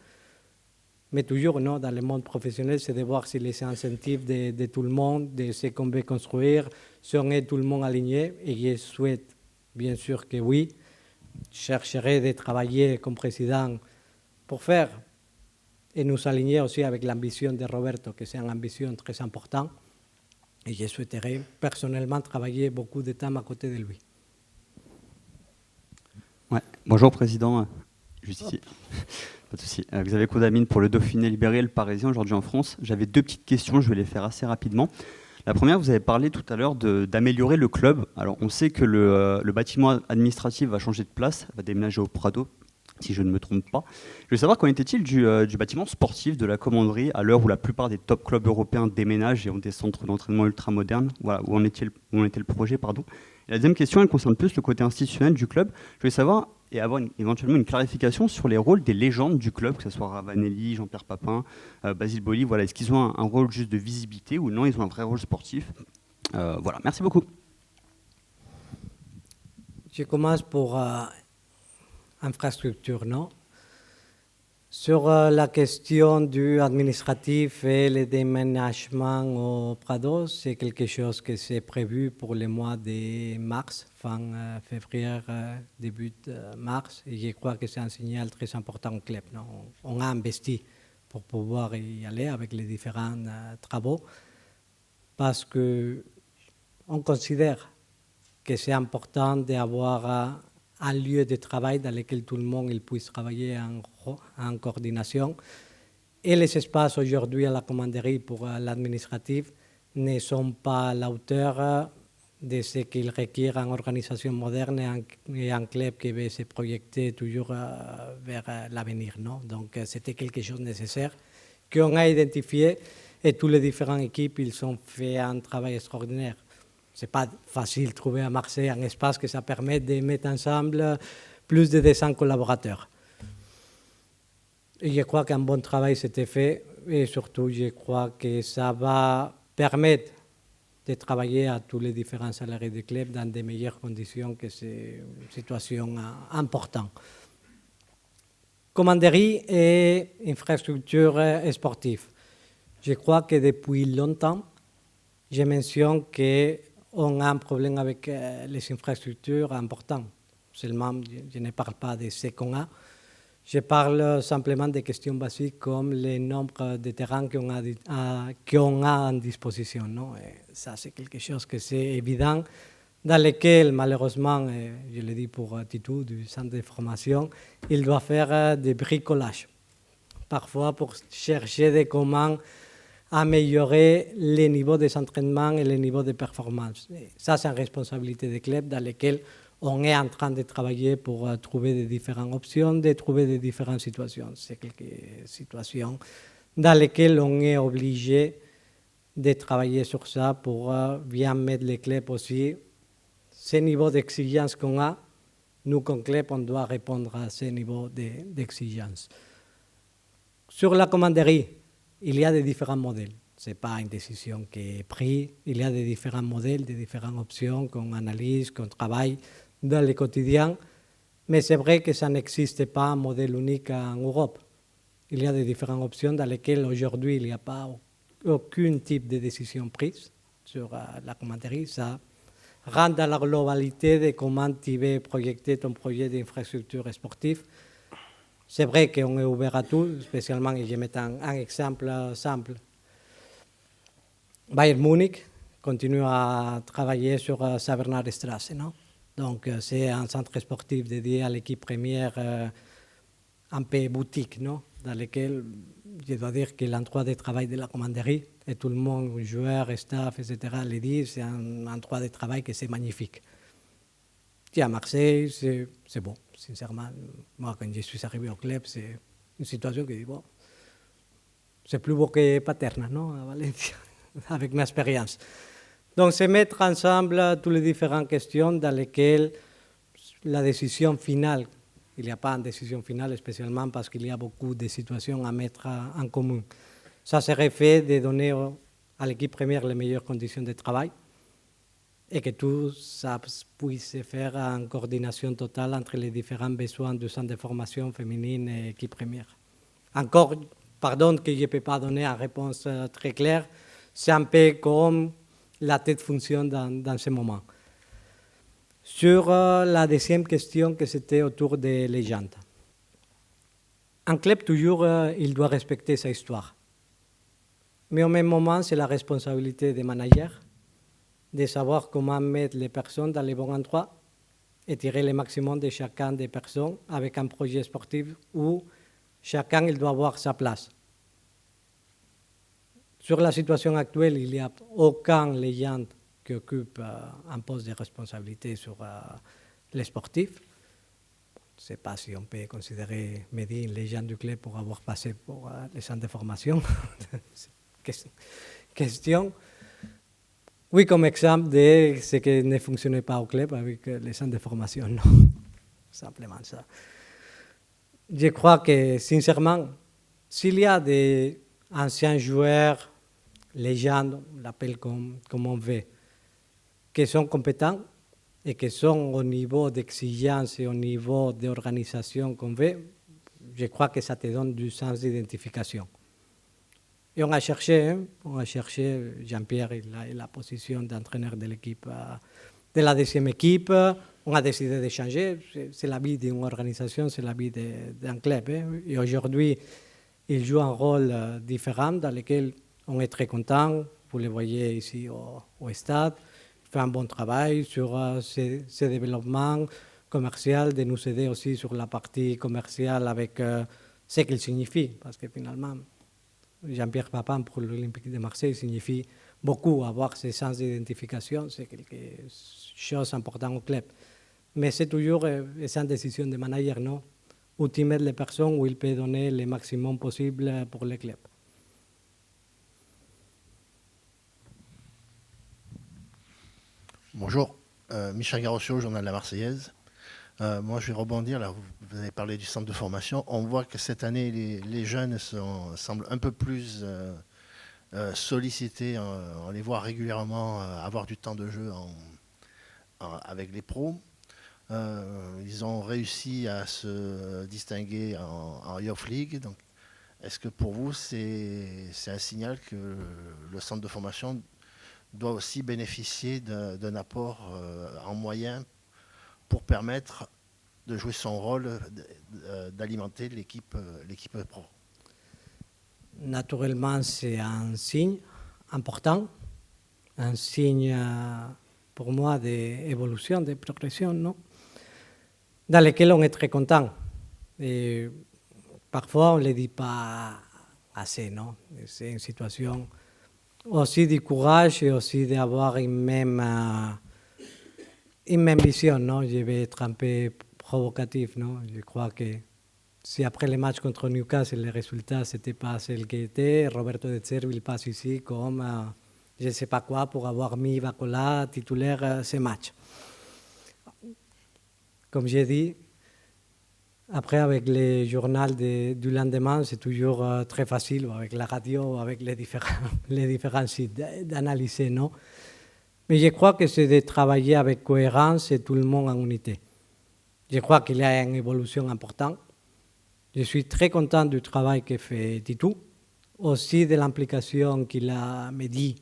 Mais toujours, non, dans le monde professionnel, c'est de voir si les incentives de tout le monde, de ce qu'on veut construire, sont tout le monde aligné. Et je souhaite, bien sûr que oui. Je chercherai de travailler comme président pour faire et nous aligner aussi avec l'ambition de Roberto, que c'est une ambition très importante. Et je souhaiterais personnellement travailler beaucoup de temps à côté de lui. Ouais. Bonjour Président, juste ici. Pas de souci. Xavier Codamine pour le Dauphiné Libéré et le Parisien aujourd'hui en France. J'avais 2 petites questions, je vais les faire assez rapidement. La première, vous avez parlé tout à l'heure d'améliorer le club. Alors on sait que le bâtiment administratif va changer de place, va déménager au Prado, si je ne me trompe pas. Je veux savoir qu'en était-il du bâtiment sportif de la commanderie à l'heure où la plupart des top clubs européens déménagent et ont des centres d'entraînement ultramodernes. Voilà, où en était le projet, pardon. Et la deuxième question, elle concerne plus le côté institutionnel du club. Je voulais savoir et avoir éventuellement une clarification sur les rôles des légendes du club, que ce soit Ravanelli, Jean-Pierre Papin, Basile Boli. Voilà, est-ce qu'ils ont un rôle juste de visibilité ou non, ils ont un vrai rôle sportif? Voilà, merci beaucoup. Je commence pour infrastructure, non? Sur la question du administratif et le déménagement au Prado, c'est quelque chose que c'est prévu pour le mois de mars, fin février, début mars. Et je crois que c'est un signal très important au club. Non? On a investi pour pouvoir y aller avec les différents travaux parce qu'on considère que c'est important d'avoir un lieu de travail dans lequel tout le monde puisse travailler en coordination. Et les espaces aujourd'hui à la commanderie pour l'administratif ne sont pas à la hauteur de ce qu'il requiert en organisation moderne et un club qui veut se projeter toujours vers l'avenir. Non? Donc c'était quelque chose de nécessaire qu'on a identifié et toutes les différentes équipes ils ont fait un travail extraordinaire. Ce n'est pas facile de trouver à Marseille un espace que ça permet de mettre ensemble plus de 200 collaborateurs. Et je crois qu'un bon travail s'était fait et surtout je crois que ça va permettre de travailler à tous les différents salariés du club dans de meilleures conditions, que c'est une situation importante. Commanderie et infrastructure sportive. Je crois que depuis longtemps, je mentionne qu'on a un problème avec les infrastructures importantes. Seulement, je ne parle pas de ce qu'on a. Je parle simplement des questions basiques comme le nombre de terrains qu'on a en disposition. Non? Et ça, c'est quelque chose que c'est évident, dans lequel, malheureusement, je le dis pour Titou, du centre de formation, il doit faire des bricolages. Parfois, pour chercher comment améliorer les niveaux des entraînements et les niveaux de performance. Et ça, c'est une responsabilité des clubs dans lesquels on est en train de travailler pour trouver des différentes options, de trouver des différentes situations. C'est quelques situations dans lesquelles on est obligé de travailler sur ça pour bien mettre les clubs aussi. Ce niveau d'exigence qu'on a, nous, comme club, on doit répondre à ce niveau d'exigence. Sur la commanderie, il y a des différents modèles. Ce n'est pas une décision qui est prise. Il y a des différents modèles, des différentes options qu'on analyse, qu'on travaille dans le quotidien. Mais c'est vrai que ça n'existe pas un modèle unique en Europe. Il y a des différentes options dans lesquelles aujourd'hui il n'y a pas aucun type de décision prise sur la commanderie. Ça rentre dans la globalité de comment tu veux projeter ton projet d'infrastructure sportive. C'est vrai qu'on est ouvert à tout, spécialement, et je mets un exemple simple. Bayern Munich continue à travailler sur Savernarstrasse, non? Donc, c'est un centre sportif dédié à l'équipe première, un peu boutique, non? Dans lequel je dois dire que l'endroit de travail de la commanderie, et tout le monde, joueurs, staff, etc., le dit, c'est un endroit de travail que c'est magnifique. Et à Marseille, c'est bon, sincèrement. Moi, quand je suis arrivé au club, c'est une situation que je dis, bon, c'est plus beau que Paterna, non, à Valencia, avec ma expérience. Donc, c'est mettre ensemble toutes les différentes questions dans lesquelles la décision finale, il n'y a pas une décision finale, spécialement parce qu'il y a beaucoup de situations à mettre en commun. Ça serait fait de donner à l'équipe première les meilleures conditions de travail et que tout ça puisse se faire en coordination totale entre les différents besoins du centre de formation féminine et équipe première. Encore, pardon que je ne peux pas donner une réponse très claire, c'est un peu comme la tête fonctionne dans ce moment. Sur la deuxième question, que c'était autour des légendes. Un club, toujours, il doit respecter sa histoire. Mais au même moment, c'est la responsabilité des managers de savoir comment mettre les personnes dans les bons endroits et tirer le maximum de chacun des personnes avec un projet sportif où chacun il doit avoir sa place. Sur la situation actuelle, il n'y a aucun légende qui occupe un poste de responsabilité sur les sportifs. Je ne sais pas si on peut considérer Mehdi une légende du club pour avoir passé pour les centres de formation. Question. Oui, comme exemple de ce qui ne fonctionnait pas au club avec les centres de formation, non. Simplement ça. Je crois que, sincèrement, s'il y a des anciens joueurs, légendes, on l'appelle comme on veut, qui sont compétents et qui sont au niveau d'exigence et au niveau d'organisation qu'on veut, je crois que ça te donne du sens d'identification. Et on a cherché, Jean-Pierre, il a la position d'entraîneur de l'équipe, de la deuxième équipe. On a décidé de changer. C'est la vie d'une organisation, c'est la vie d'un club. Et aujourd'hui, il joue un rôle différent dans lequel on est très content. Vous le voyez ici au stade. Il fait un bon travail sur ses développements commerciaux, de nous aider aussi sur la partie commerciale avec ce qu'il signifie. Parce que finalement, Jean-Pierre Papin pour l'Olympique de Marseille signifie beaucoup. Avoir ce sens d'identification, c'est quelque chose d'important au club. Mais c'est toujours une décision de manager, non? Où tu mets les personnes où il peut donner le maximum possible pour le club. Bonjour, Michel Garrossiot, journal de la Marseillaise. Moi, je vais rebondir, là, vous avez parlé du centre de formation. On voit que cette année, les jeunes semblent un peu plus sollicités. On les voit régulièrement avoir du temps de jeu avec les pros. Ils ont réussi à se distinguer en Youth League. Donc, est-ce que pour vous, c'est un signal que le centre de formation doit aussi bénéficier d'un apport en moyens pour permettre de jouer son rôle d'alimenter l'équipe pro? Naturellement, c'est un signe important, un signe pour moi d'évolution, de progression, non? Dans lequel on est très content. Et parfois, on ne le dit pas assez, non? C'est une situation aussi du courage et aussi d'avoir une même vision, non? Je vais être un peu provocatif, non? Je crois que si après le match contre Newcastle, le résultat n'était pas cel qui était, Roberto De Zerbi il passe ici comme je ne sais pas quoi pour avoir mis Bacola titulaire ce match. Comme j'ai dit, après avec les journaux du lendemain, c'est toujours très facile, avec la radio, avec les différents sites, d'analyser, non? Mais je crois que c'est de travailler avec cohérence et tout le monde en unité. Je crois qu'il y a une évolution importante. Je suis très content du travail que fait Titou, aussi de l'implication qu'il a Mehdi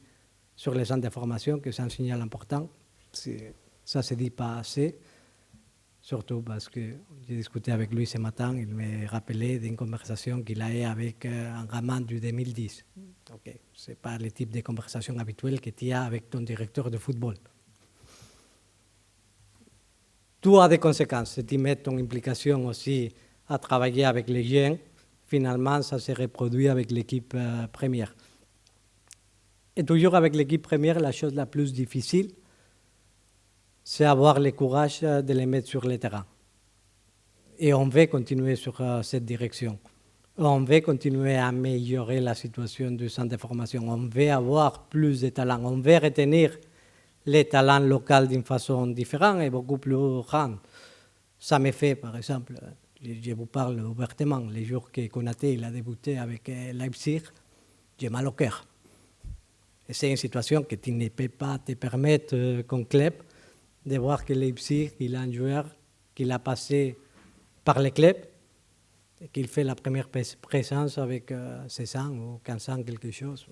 sur les centres de formation, que c'est un signal important. Ça ne se dit pas assez, surtout parce que j'ai discuté avec lui ce matin, il me rappelait d'une conversation qu'il a eue avec un gamin du 2010. Okay. Ce n'est pas le type de conversation habituelle que tu as avec ton directeur de football. Tout a des conséquences. Si tu mets ton implication aussi à travailler avec les jeunes, finalement, ça se reproduit avec l'équipe première. Et toujours avec l'équipe première, la chose la plus difficile, c'est avoir le courage de les mettre sur le terrain. Et on veut continuer sur cette direction. On veut continuer à améliorer la situation du centre de formation. On veut avoir plus de talents. On veut retenir les talents locaux d'une façon différente et beaucoup plus grande. Ça me fait, par exemple, je vous parle ouvertement, les jours que Konaté il a débuté avec Leipzig, j'ai mal au cœur. Et c'est une situation que tu ne peux pas te permettre comme club de voir que Leipzig, il a un joueur qu'il a passé par le club et qu'il fait la première présence avec 16 ans ou 15 ans, quelque chose.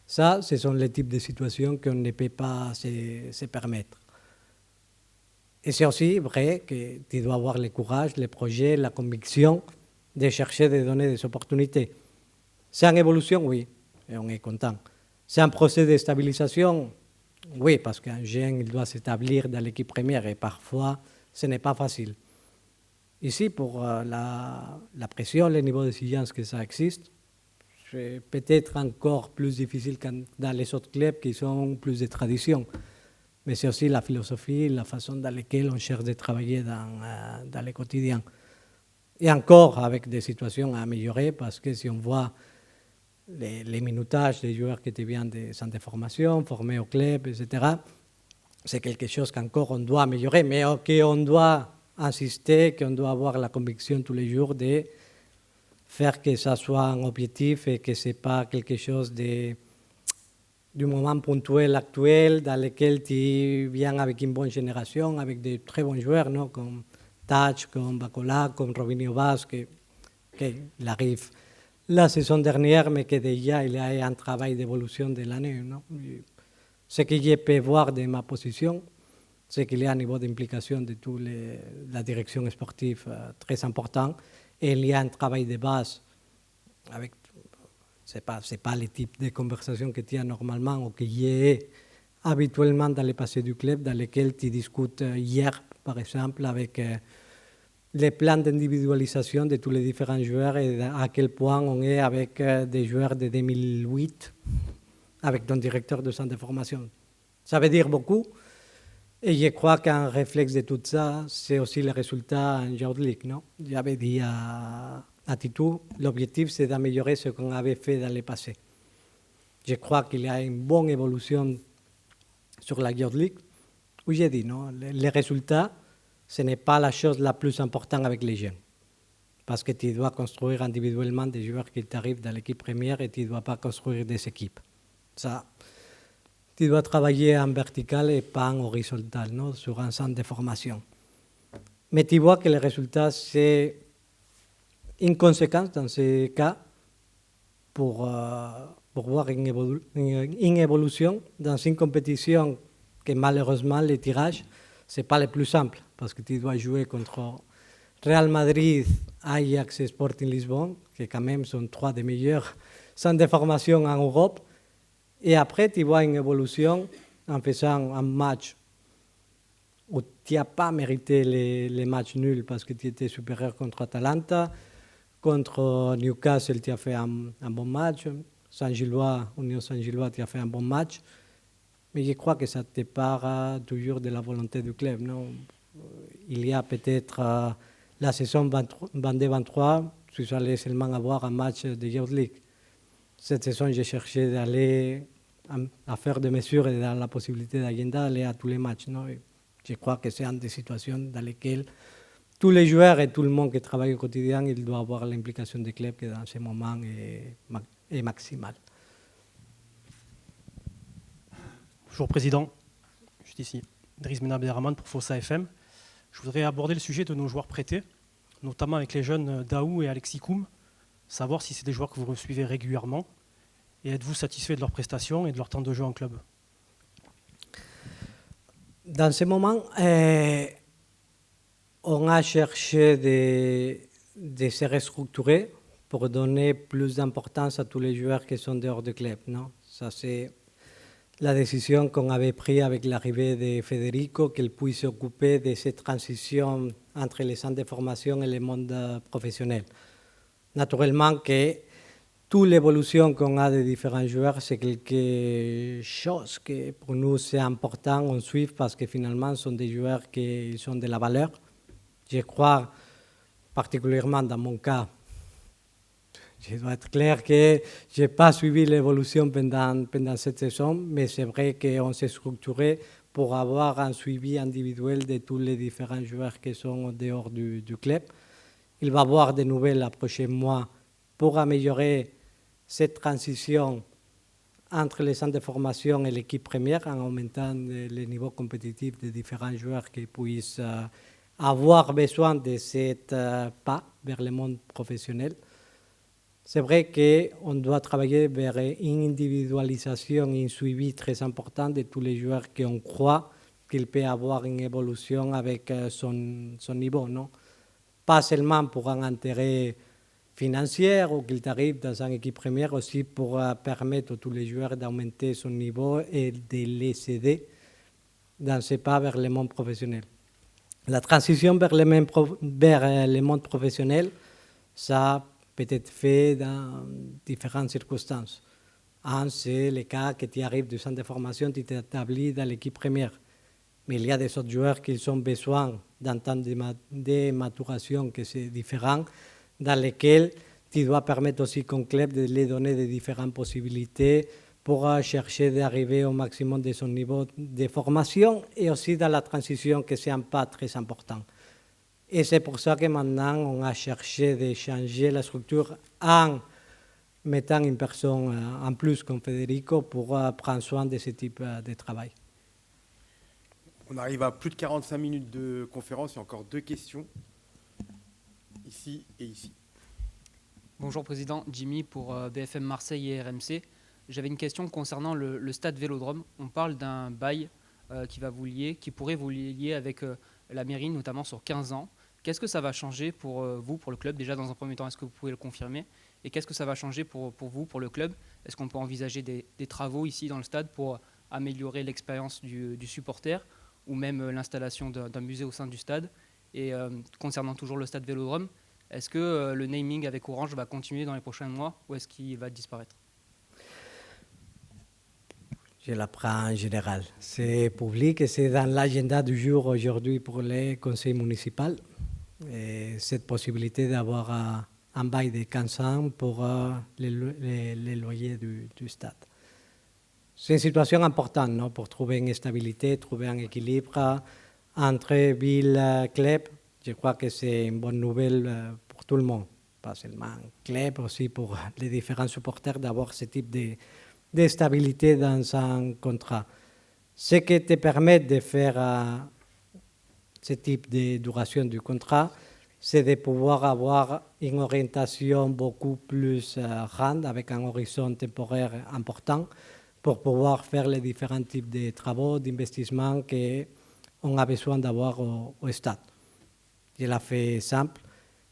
Ça, ce sont les types de situations qu'on ne peut pas se permettre. Et c'est aussi vrai que tu dois avoir le courage, le projet, la conviction de chercher de donner des opportunités. C'est en évolution, oui, et on est content. C'est un procès de stabilisation, oui, parce qu'un jeune il doit s'établir dans l'équipe première et parfois ce n'est pas facile. Ici, pour la pression, le niveau d'exigence que ça existe, c'est peut-être encore plus difficile que dans les autres clubs qui sont plus de tradition. Mais c'est aussi la philosophie, la façon dans laquelle on cherche de travailler dans le quotidien. Et encore avec des situations à améliorer, parce que si on voit les minutages des joueurs qui viennent des centres de formation, formés au club, etc., c'est quelque chose qu'encore on doit améliorer, mais qu'on doit insister, qu'on doit avoir la conviction tous les jours de faire que ça soit un objectif et que ce n'est pas quelque chose du moment ponctuel actuel dans lequel tu viens avec une bonne génération, avec de très bons joueurs, non, comme Tach, comme Bacola, comme Robinho Vaz, il arrive la saison dernière, mais que déjà il y a un travail d'évolution de l'année. Non? Ce que je peux voir de ma position, c'est qu'il y a un niveau d'implication de toute la direction sportive très important. Et il y a un travail de base avec, c'est pas le type de conversation que tu as normalement ou que j'ai habituellement dans le passé du club, dans lequel tu discutes hier, par exemple, avec les plans d'individualisation de tous les différents joueurs et à quel point on est avec des joueurs de 2008, avec ton directeur de centre de formation. Ça veut dire beaucoup. Et je crois qu'un réflexe de tout ça, c'est aussi le résultat en Youth League, non? J'avais dit à Titou, l'objectif c'est d'améliorer ce qu'on avait fait dans le passé. Je crois qu'il y a une bonne évolution sur la Youth League, où j'ai dit, non? Les résultats, ce n'est pas la chose la plus importante avec les jeunes. Parce que tu dois construire individuellement des joueurs qui t'arrivent dans l'équipe première et tu ne dois pas construire des équipes. Ça, tu dois travailler en vertical et pas en horizontal, non? Sur un centre de formation. Mais tu vois que le résultat, c'est une conséquence dans ce cas pour voir une évolution dans une compétition que malheureusement, le tirage, ce n'est pas le plus simple parce que tu dois jouer contre Real Madrid, Ajax et Sporting Lisbonne, qui quand même sont 3 des meilleurs centres de formation en Europe. Et après, tu vois une évolution en faisant un match où tu n'as pas mérité les matchs nuls parce que tu étais supérieur contre Atalanta. Contre Newcastle, tu as fait un bon match. Union Saint-Gillois, tu as fait un bon match. Mais je crois que ça te part toujours de la volonté du club. Non? Il y a peut-être la saison 22-23, tu allais seulement avoir un match de Youth League. Cette saison, j'ai cherché d'aller à faire des mesures et dans la possibilité d'agenda d'aller à tous les matchs. Non? Je crois que c'est une des situations dans lesquelles tous les joueurs et tout le monde qui travaille au quotidien, il doit avoir l'implication du club qui dans ce moment est maximale. Bonjour Président, je suis ici, Driss Ben Abderrahmane pour Fossa FM. Je voudrais aborder le sujet de nos joueurs prêtés, notamment avec les jeunes Daou et Alexis Koum, savoir si c'est des joueurs que vous suivez régulièrement et êtes-vous satisfait de leurs prestations et de leur temps de jeu en club? Dans ce moment, on a cherché de se restructurer pour donner plus d'importance à tous les joueurs qui sont dehors du club. Non? Ça, c'est la décision qu'on avait prise avec l'arrivée de Federico, qu'il puisse s'occuper de cette transition entre les centres de formation et le monde professionnel. Naturellement que toute l'évolution qu'on a des différents joueurs, c'est quelque chose que pour nous c'est important, on suit parce que finalement ce sont des joueurs qui ont de la valeur. Je crois, particulièrement dans mon cas, je dois être clair que je n'ai pas suivi l'évolution pendant cette saison, mais c'est vrai qu'on s'est structuré pour avoir un suivi individuel de tous les différents joueurs qui sont en dehors du club. Il va y avoir des nouvelles les prochains mois pour améliorer cette transition entre les centres de formation et l'équipe première en augmentant le niveau compétitif des différents joueurs qui puissent avoir besoin de cette pas vers le monde professionnel. C'est vrai qu'on doit travailler vers une individualisation et un suivi très important de tous les joueurs qu'on croit qu'il peut avoir une évolution avec son niveau. Non? Pas seulement pour un intérêt financier ou qu'il arrive dans une équipe première, aussi pour permettre à tous les joueurs d'augmenter son niveau et de les aider dans ce pas vers le monde professionnel. La transition vers le monde professionnel, ça peut être fait dans différentes circonstances. Un, c'est le cas que tu arrives du centre de formation, tu t'établis dans l'équipe première. Mais il y a des autres joueurs qui ont besoin d'un temps de maturation que c'est différent, dans lesquels tu dois permettre aussi qu'un club de les donner des différentes possibilités pour chercher d'arriver au maximum de son niveau de formation et aussi dans la transition que c'est un pas très important. Et c'est pour ça que maintenant on a cherché de changer la structure en mettant une personne en plus comme Federico pour prendre soin de ce type de travail. On arrive à plus de 45 minutes de conférence, il y a encore 2 questions, ici et ici. Bonjour Président, Jimmy pour BFM Marseille et RMC. J'avais une question concernant le stade Vélodrome. On parle d'un bail qui pourrait vous lier avec la mairie, notamment sur 15 ans. Qu'est-ce que ça va changer pour vous, pour le club? Déjà, dans un premier temps, est-ce que vous pouvez le confirmer? Et qu'est-ce que ça va changer pour vous, pour le club? Est-ce qu'on peut envisager des travaux ici dans le stade pour améliorer l'expérience du supporter ou même l'installation d'un musée au sein du stade? Et concernant toujours le stade Vélodrome, est-ce que le naming avec Orange va continuer dans les prochains mois ou est-ce qu'il va disparaître? Je la prends en général. C'est public et c'est dans l'agenda du jour aujourd'hui pour les conseils municipaux. Et cette possibilité d'avoir un bail de 15 ans pour les loyers du stade. C'est une situation importante, non, pour trouver une stabilité, trouver un équilibre entre ville et club. Je crois que c'est une bonne nouvelle pour tout le monde, pas seulement club, aussi pour les différents supporters d'avoir ce type de stabilité dans un contrat. Ce qui te permet de faire ce type de duration du contrat, c'est de pouvoir avoir une orientation beaucoup plus grande, avec un horizon temporaire important, pour pouvoir faire les différents types de travaux, d'investissements qu'on a besoin d'avoir au stade. Je l'ai fait simple.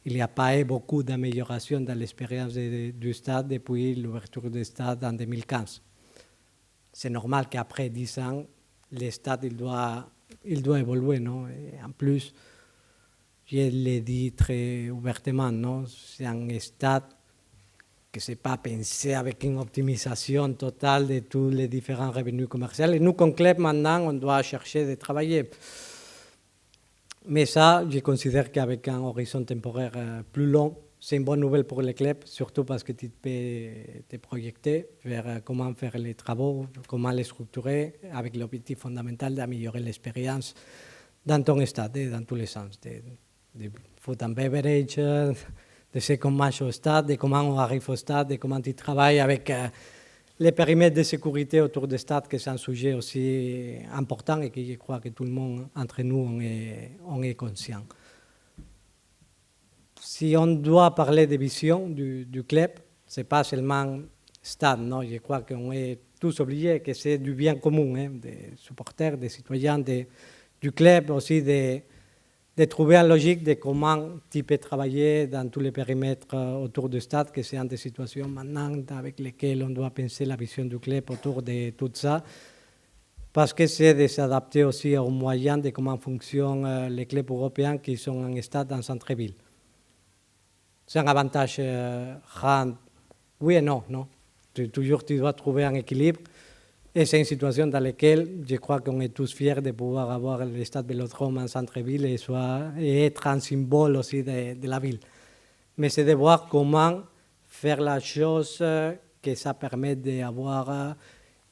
Il n'y a pas eu beaucoup d'amélioration dans l'expérience du stade depuis l'ouverture du stade en 2015. C'est normal qu'après 10 ans, le stade il doit évoluer. Non? Et en plus, je l'ai dit très ouvertement, non? C'est un stade que ce n'est pas pensé avec une optimisation totale de tous les différents revenus commerciaux. Et nous, comme club, maintenant, on doit chercher de travailler. Mais ça, je considère qu'avec un horizon temporaire plus long, c'est une bonne nouvelle pour le club, surtout parce que tu peux te projeter vers comment faire les travaux, comment les structurer, avec l'objectif fondamental d'améliorer l'expérience dans ton stade, dans tous les sens, de food and beverage, de ce qu'on mange au stade, de comment on arrive au stade, de comment tu travailles avec les périmètres de sécurité autour du stade, que c'est un sujet aussi important et que je crois que tout le monde, entre nous, on est conscient. Si on doit parler de vision du club, ce n'est pas seulement stade, non? Je crois qu'on est tous oublier que c'est du bien commun, hein, des supporters, des citoyens, du club, aussi de trouver une logique de comment tu peux travailler dans tous les périmètres autour du stade, que c'est une des situations maintenant avec lesquelles on doit penser la vision du club autour de tout ça, parce que c'est de s'adapter aussi aux moyens de comment fonctionnent les clubs européens qui sont en stade en centre-ville. C'est un avantage grand, oui et non, non. Toujours tu dois trouver un équilibre. Et c'est une situation dans laquelle je crois qu'on est tous fiers de pouvoir avoir le stade Vélodrome en centre-ville et être un symbole aussi de la ville. Mais c'est de voir comment faire la chose que ça permet d'avoir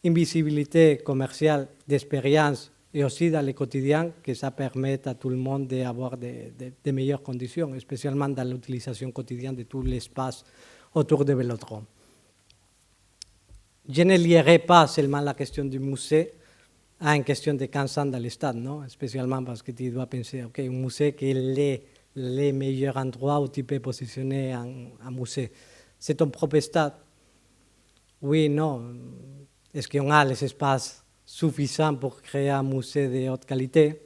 une visibilité commerciale, d'expérience et aussi dans le quotidien, que ça permette à tout le monde d'avoir de meilleures conditions, spécialement dans l'utilisation quotidienne de tout l'espace autour du Vélodrome. Je ne lierai pas seulement la question du musée à une question de 15 ans dans le stade, non? Spécialement parce que tu dois penser, OK, un musée qui est le meilleur endroit où tu peux positionner un musée. C'est ton propre stade. Oui, non. Est-ce qu'on a les espaces suffisants pour créer un musée de haute qualité?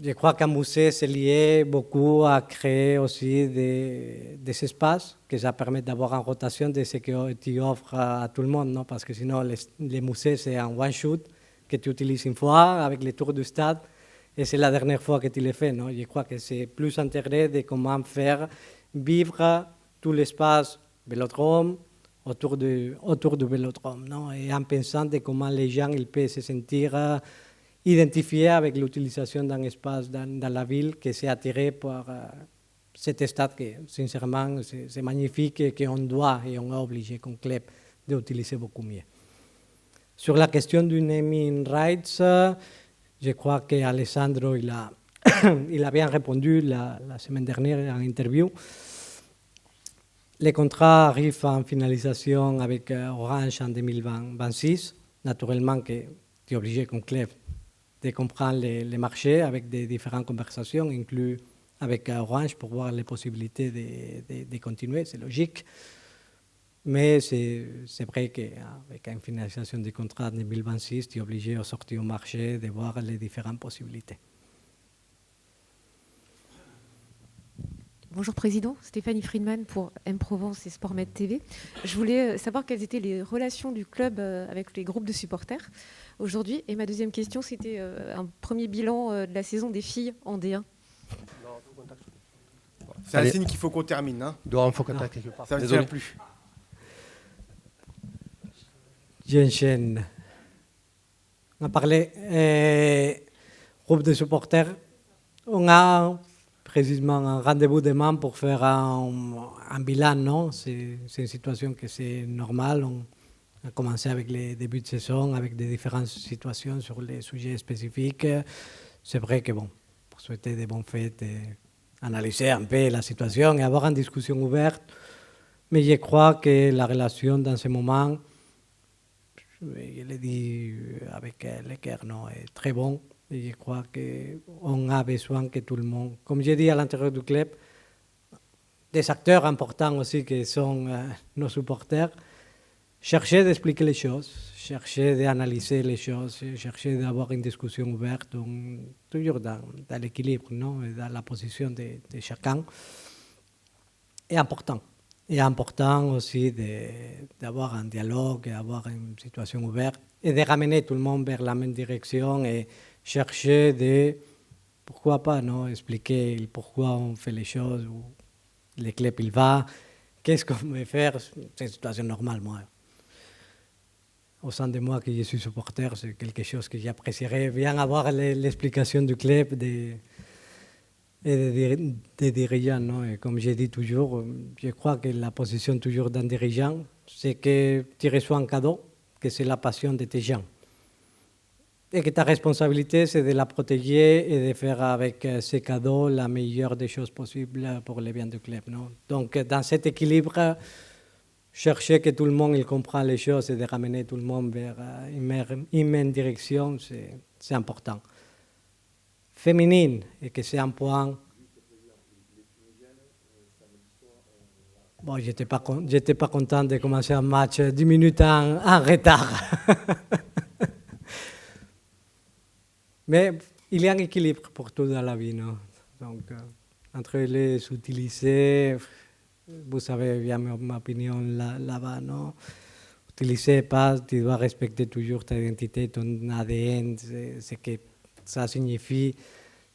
Je crois qu'un musée, c'est lié beaucoup à créer aussi des espaces, que ça permet d'avoir une rotation de ce que tu offres à tout le monde, non? Parce que sinon, les musées, c'est un one-shot que tu utilises une fois avec les tours du stade, et c'est la dernière fois que tu le fais, non? Je crois que c'est plus intérêt de comment faire vivre tout l'espace Vélodrome autour du Vélodrome, non? Et en pensant de comment les gens ils peuvent se sentir identifié avec l'utilisation d'un espace dans la ville qui s'est attiré par cet stade qui, sincèrement, c'est magnifique et qu'on doit et on est obligé comme club d'utiliser beaucoup mieux. Sur la question du naming rights, je crois qu'Alessandro il a bien répondu la semaine dernière en interview. Les contrats arrivent en finalisation avec Orange en 2026. Naturellement, que tu es obligé comme club de comprendre les marchés avec des différentes conversations, inclus avec Orange, pour voir les possibilités de continuer, c'est logique. Mais c'est vrai qu'avec une finalisation du contrat en 2026, tu es obligé de sortir au marché, de voir les différentes possibilités. Bonjour Président, Stéphanie Friedman pour M-Provence et SportMed TV. Je voulais savoir quelles étaient les relations du club avec les groupes de supporters aujourd'hui. Et ma deuxième question, c'était un premier bilan de la saison des filles en D1. C'est un signe qu'il faut qu'on termine. Hein. Il faut contact quelque part. Ça ne tient plus. J'enchaîne. On a parlé groupe de supporters. On a précisément un rendez-vous demain pour faire un bilan, non? C'est une situation que c'est normal. On a commencé avec les débuts de saison, avec des différentes situations sur les sujets spécifiques. C'est vrai que, bon, pour souhaiter des bonnes fêtes, analyser un peu la situation et avoir une discussion ouverte. Mais je crois que la relation dans ce moment, je l'ai dit avec l'équerre, non, est très bon. Et je crois qu'on a besoin que tout le monde, comme j'ai dit à l'intérieur du club, des acteurs importants aussi qui sont nos supporters, chercher d'expliquer les choses, chercher d'analyser les choses, chercher d'avoir une discussion ouverte, toujours dans l'équilibre, non, et dans la position de chacun, est important. Et important aussi d'avoir un dialogue, d'avoir une situation ouverte et de ramener tout le monde vers la même direction et chercher pourquoi pas, non, expliquer pourquoi on fait les choses, où le club il va, qu'est-ce qu'on veut faire, c'est une situation normale, moi. Au sein de moi, que je suis supporter, c'est quelque chose que j'apprécierais bien avoir l'explication du club des dirigeants. Non? Et comme j'ai dit toujours, je crois que la position toujours d'un dirigeant, c'est que tu reçois un cadeau, que c'est la passion de tes gens. Et que ta responsabilité, c'est de la protéger et de faire avec ces cadeaux la meilleure des choses possibles pour le bien du club. Non? Donc, dans cet équilibre, chercher que tout le monde il comprend les choses et de ramener tout le monde vers une même direction, c'est important. Féminine, et que c'est un point. Bon, j'étais pas content de commencer un match 10 minutes en retard. Mais il y a un équilibre pour tout dans la vie, non? Donc, entre les utiliser, vous savez bien ma opinion là-bas, non? Utiliser pas, tu dois respecter toujours ta identité, ton ADN, ce que ça signifie.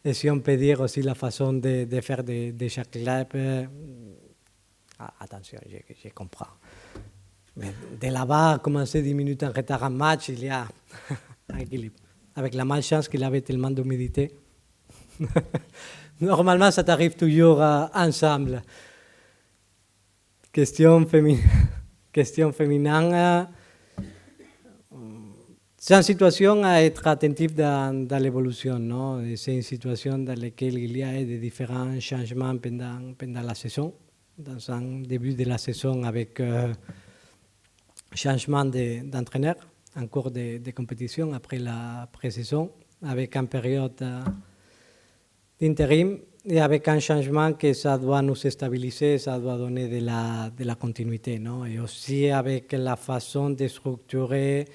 Et si on peut dire aussi la façon de faire de chaque club, attention, je comprends. Mais de là-bas, commencer 10 minutes en retard en match, il y a un équilibre. Avec la malchance qu'il avait tellement d'humidité. Normalement, ça t'arrive toujours ensemble. Question féminine. C'est une situation à être attentif dans l'évolution, non? C'est une situation dans laquelle il y a des différents changements pendant la saison. Dans un début de la saison avec changement d'entraîneur en cours de compétition après la pré-saison, avec une période d'intérim et avec un changement que ça doit nous stabiliser, ça doit donner de la continuité, non? Et aussi avec la façon de structurer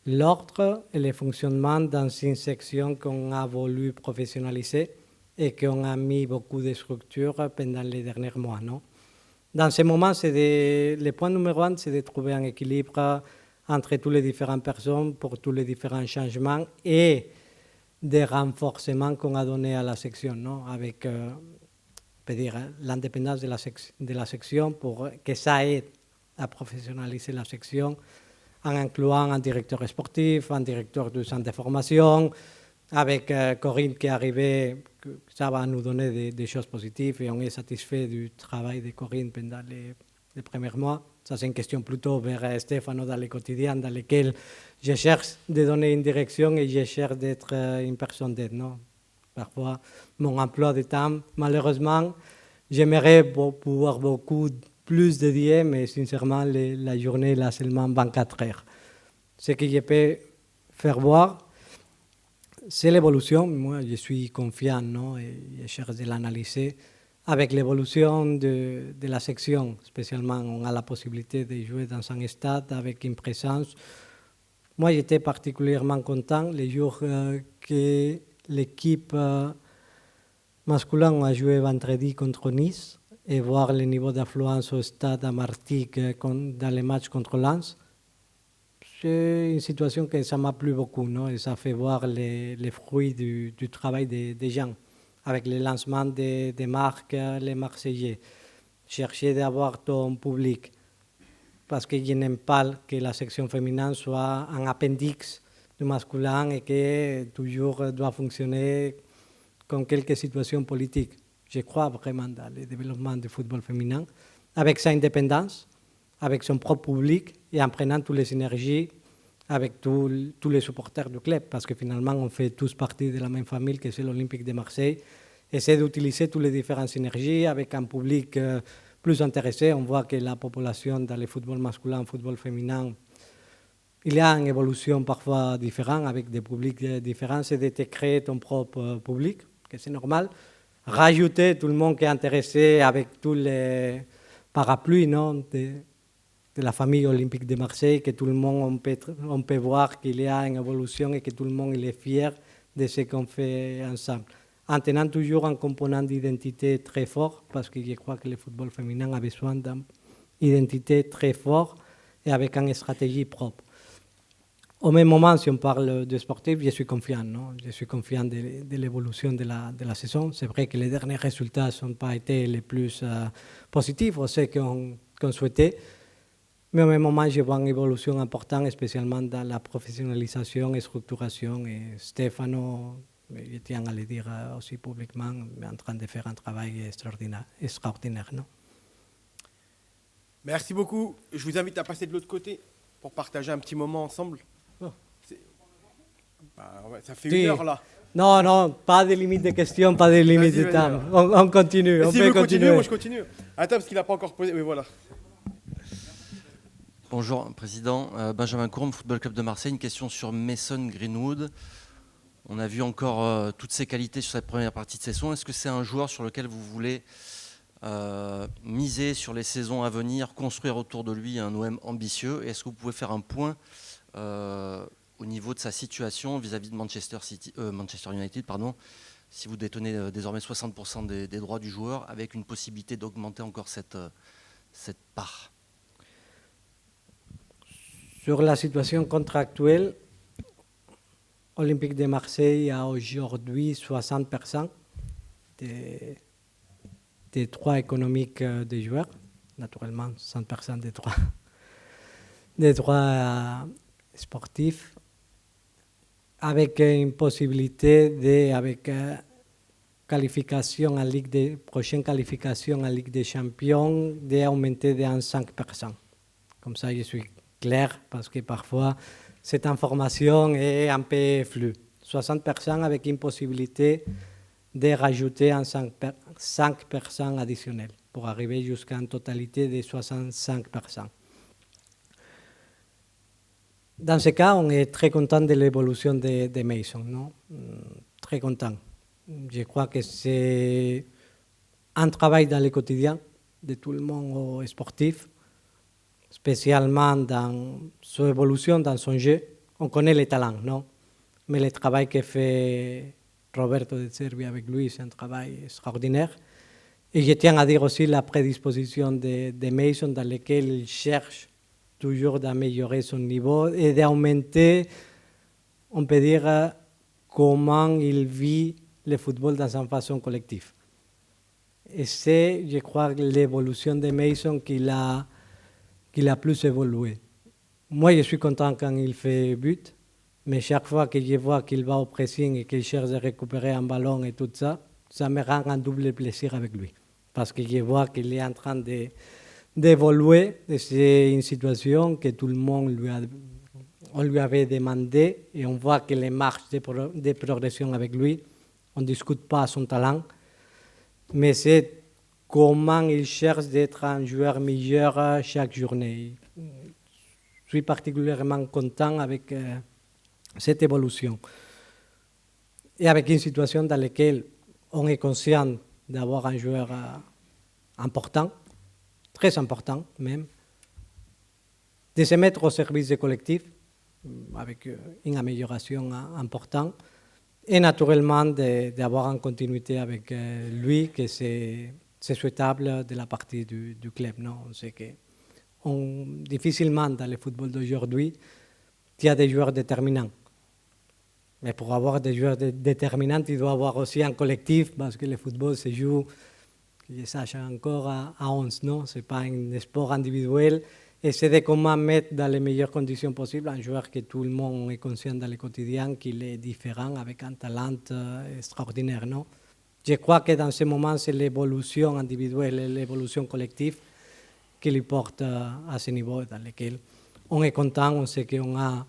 l'ordre et le fonctionnement dans une section qu'on a voulu professionnaliser et qu'on a mis beaucoup de structures pendant les derniers mois, non? Dans ce moment, le point numéro 1, c'est de trouver un équilibre entre toutes les différentes personnes pour tous les différents changements et des renforcements qu'on a donnés à la section, non? Avec l'indépendance de la section pour que ça aide à professionnaliser la section en incluant un directeur sportif, un directeur du centre de formation, avec Corinne qui est arrivée, ça va nous donner des choses positives et on est satisfait du travail de Corinne pendant les premiers mois. Ça, c'est une question plutôt vers Stefano dans le quotidien, dans lequel je cherche de donner une direction et je cherche d'être une personne d'aide, non? Parfois, mon emploi de temps, malheureusement, j'aimerais pouvoir beaucoup plus dédier, mais sincèrement, la journée, là, seulement 24 heures. Ce que je peux faire voir, c'est l'évolution. Moi, je suis confiant, non? Et je cherche de l'analyser. Avec l'évolution de la section, spécialement, on a la possibilité de jouer dans un stade avec une présence. Moi, j'étais particulièrement content les jours que l'équipe masculine a joué vendredi contre Nice et voir le niveau d'affluence au stade à Martigues dans les matchs contre Lens. C'est une situation que ça m'a plu beaucoup, non? Et ça fait voir les fruits du travail des gens, avec le lancement des marques, les Marseillais. Chercher d'avoir ton public, parce que je n'aime pas que la section féminine soit un appendix du masculin et que toujours doit fonctionner comme quelques situations politiques. Je crois vraiment dans le développement du football féminin, avec sa indépendance, avec son propre public et en prenant toutes les énergies avec tous les supporters du club, parce que finalement on fait tous partie de la même famille que c'est l'Olympique de Marseille. Essayer d'utiliser toutes les différentes énergies avec un public plus intéressé. On voit que la population dans le football masculin, le football féminin, il y a une évolution parfois différente avec des publics différents. C'est de créer ton propre public, que c'est normal. Rajouter tout le monde qui est intéressé avec tous les parapluies, non, de la famille olympique de Marseille, que tout le monde, on peut voir qu'il y a une évolution et que tout le monde il est fier de ce qu'on fait ensemble. En tenant toujours un component d'identité très fort, parce que je crois que le football féminin a besoin d'une identité très forte et avec une stratégie propre. Au même moment, si on parle de sportif, je suis confiant, non? Je suis confiant de l'évolution de la saison. C'est vrai que les derniers résultats n'ont pas été les plus positifs, ou ceux qu'on souhaitait, mais au même moment, je vois une évolution importante, spécialement dans la professionnalisation et structuration. Et Stefano, je tiens à le dire aussi publiquement, est en train de faire un travail extraordinaire, non? Merci beaucoup. Je vous invite à passer de l'autre côté pour partager un petit moment ensemble. Oh. Ça fait une heure là. Non, pas de limite de questions, pas de limite de temps. On continue, on peut continuer. Moi je continue. Attends, parce qu'il n'a pas encore posé. Oui, voilà. Bonjour, Président. Benjamin Courme, Football Club de Marseille. Une question sur Mason Greenwood. On a vu encore toutes ses qualités sur cette première partie de saison. Est-ce que c'est un joueur sur lequel vous voulez miser sur les saisons à venir, construire autour de lui un OM ambitieux. Est-ce que vous pouvez faire un point au niveau de sa situation vis-à-vis de Manchester United, si vous détenez désormais 60% des droits du joueur, avec une possibilité d'augmenter encore cette part? Sur la situation contractuelle, Olympique de Marseille a aujourd'hui 60% des droits économiques des joueurs, naturellement 100% des droits sportifs, avec une possibilité avec qualification en prochaine qualification en Ligue des Champions d'augmenter de 5%. Comme ça, je suis clair, parce que parfois, cette information est un peu floue. 60% avec une possibilité de rajouter un 5% additionnel pour arriver jusqu'à une totalité de 65%. Dans ce cas, on est très content de l'évolution de Mason, non? Très content. Je crois que c'est un travail dans le quotidien de tout le monde sportif, spécialement dans son évolution, dans son jeu. On connaît les talents, non? Mais le travail que fait Roberto De Zerbi avec lui, c'est un travail extraordinaire. Et je tiens à dire aussi la prédisposition de Mason, dans laquelle il cherche toujours d'améliorer son niveau et d'augmenter, on peut dire, comment il vit le football dans une façon collective. Et c'est, je crois, l'évolution de Mason qu'il a plus évolué. Moi, je suis content quand il fait but, mais chaque fois que je vois qu'il va au pressing et qu'il cherche à récupérer un ballon et tout ça, ça me rend un double plaisir avec lui. Parce que je vois qu'il est en train d'évoluer. C'est une situation que tout le monde lui avait demandé et on voit que les marches de progression avec lui, on ne discute pas son talent, mais c'est comment il cherche d'être un joueur meilleur chaque journée. Je suis particulièrement content avec cette évolution. Et avec une situation dans laquelle on est conscient d'avoir un joueur important, très important même, de se mettre au service du collectif avec une amélioration importante et naturellement d'avoir une continuité avec lui, que c'est souhaitable de la partie du club. Non? On sait que difficilement dans le football d'aujourd'hui, il y a des joueurs déterminants. Mais pour avoir des joueurs déterminants, il doit avoir aussi un collectif, parce que le football se joue, je sache encore, à 11, non? Ce n'est pas un sport individuel. Et c'est de comment mettre dans les meilleures conditions possibles un joueur que tout le monde est conscient dans le quotidien qu'il est différent, avec un talent extraordinaire, non? Je crois que dans ce moment, c'est l'évolution individuelle et l'évolution collective qui lui porte à ce niveau dans lequel on est content, on sait qu'on a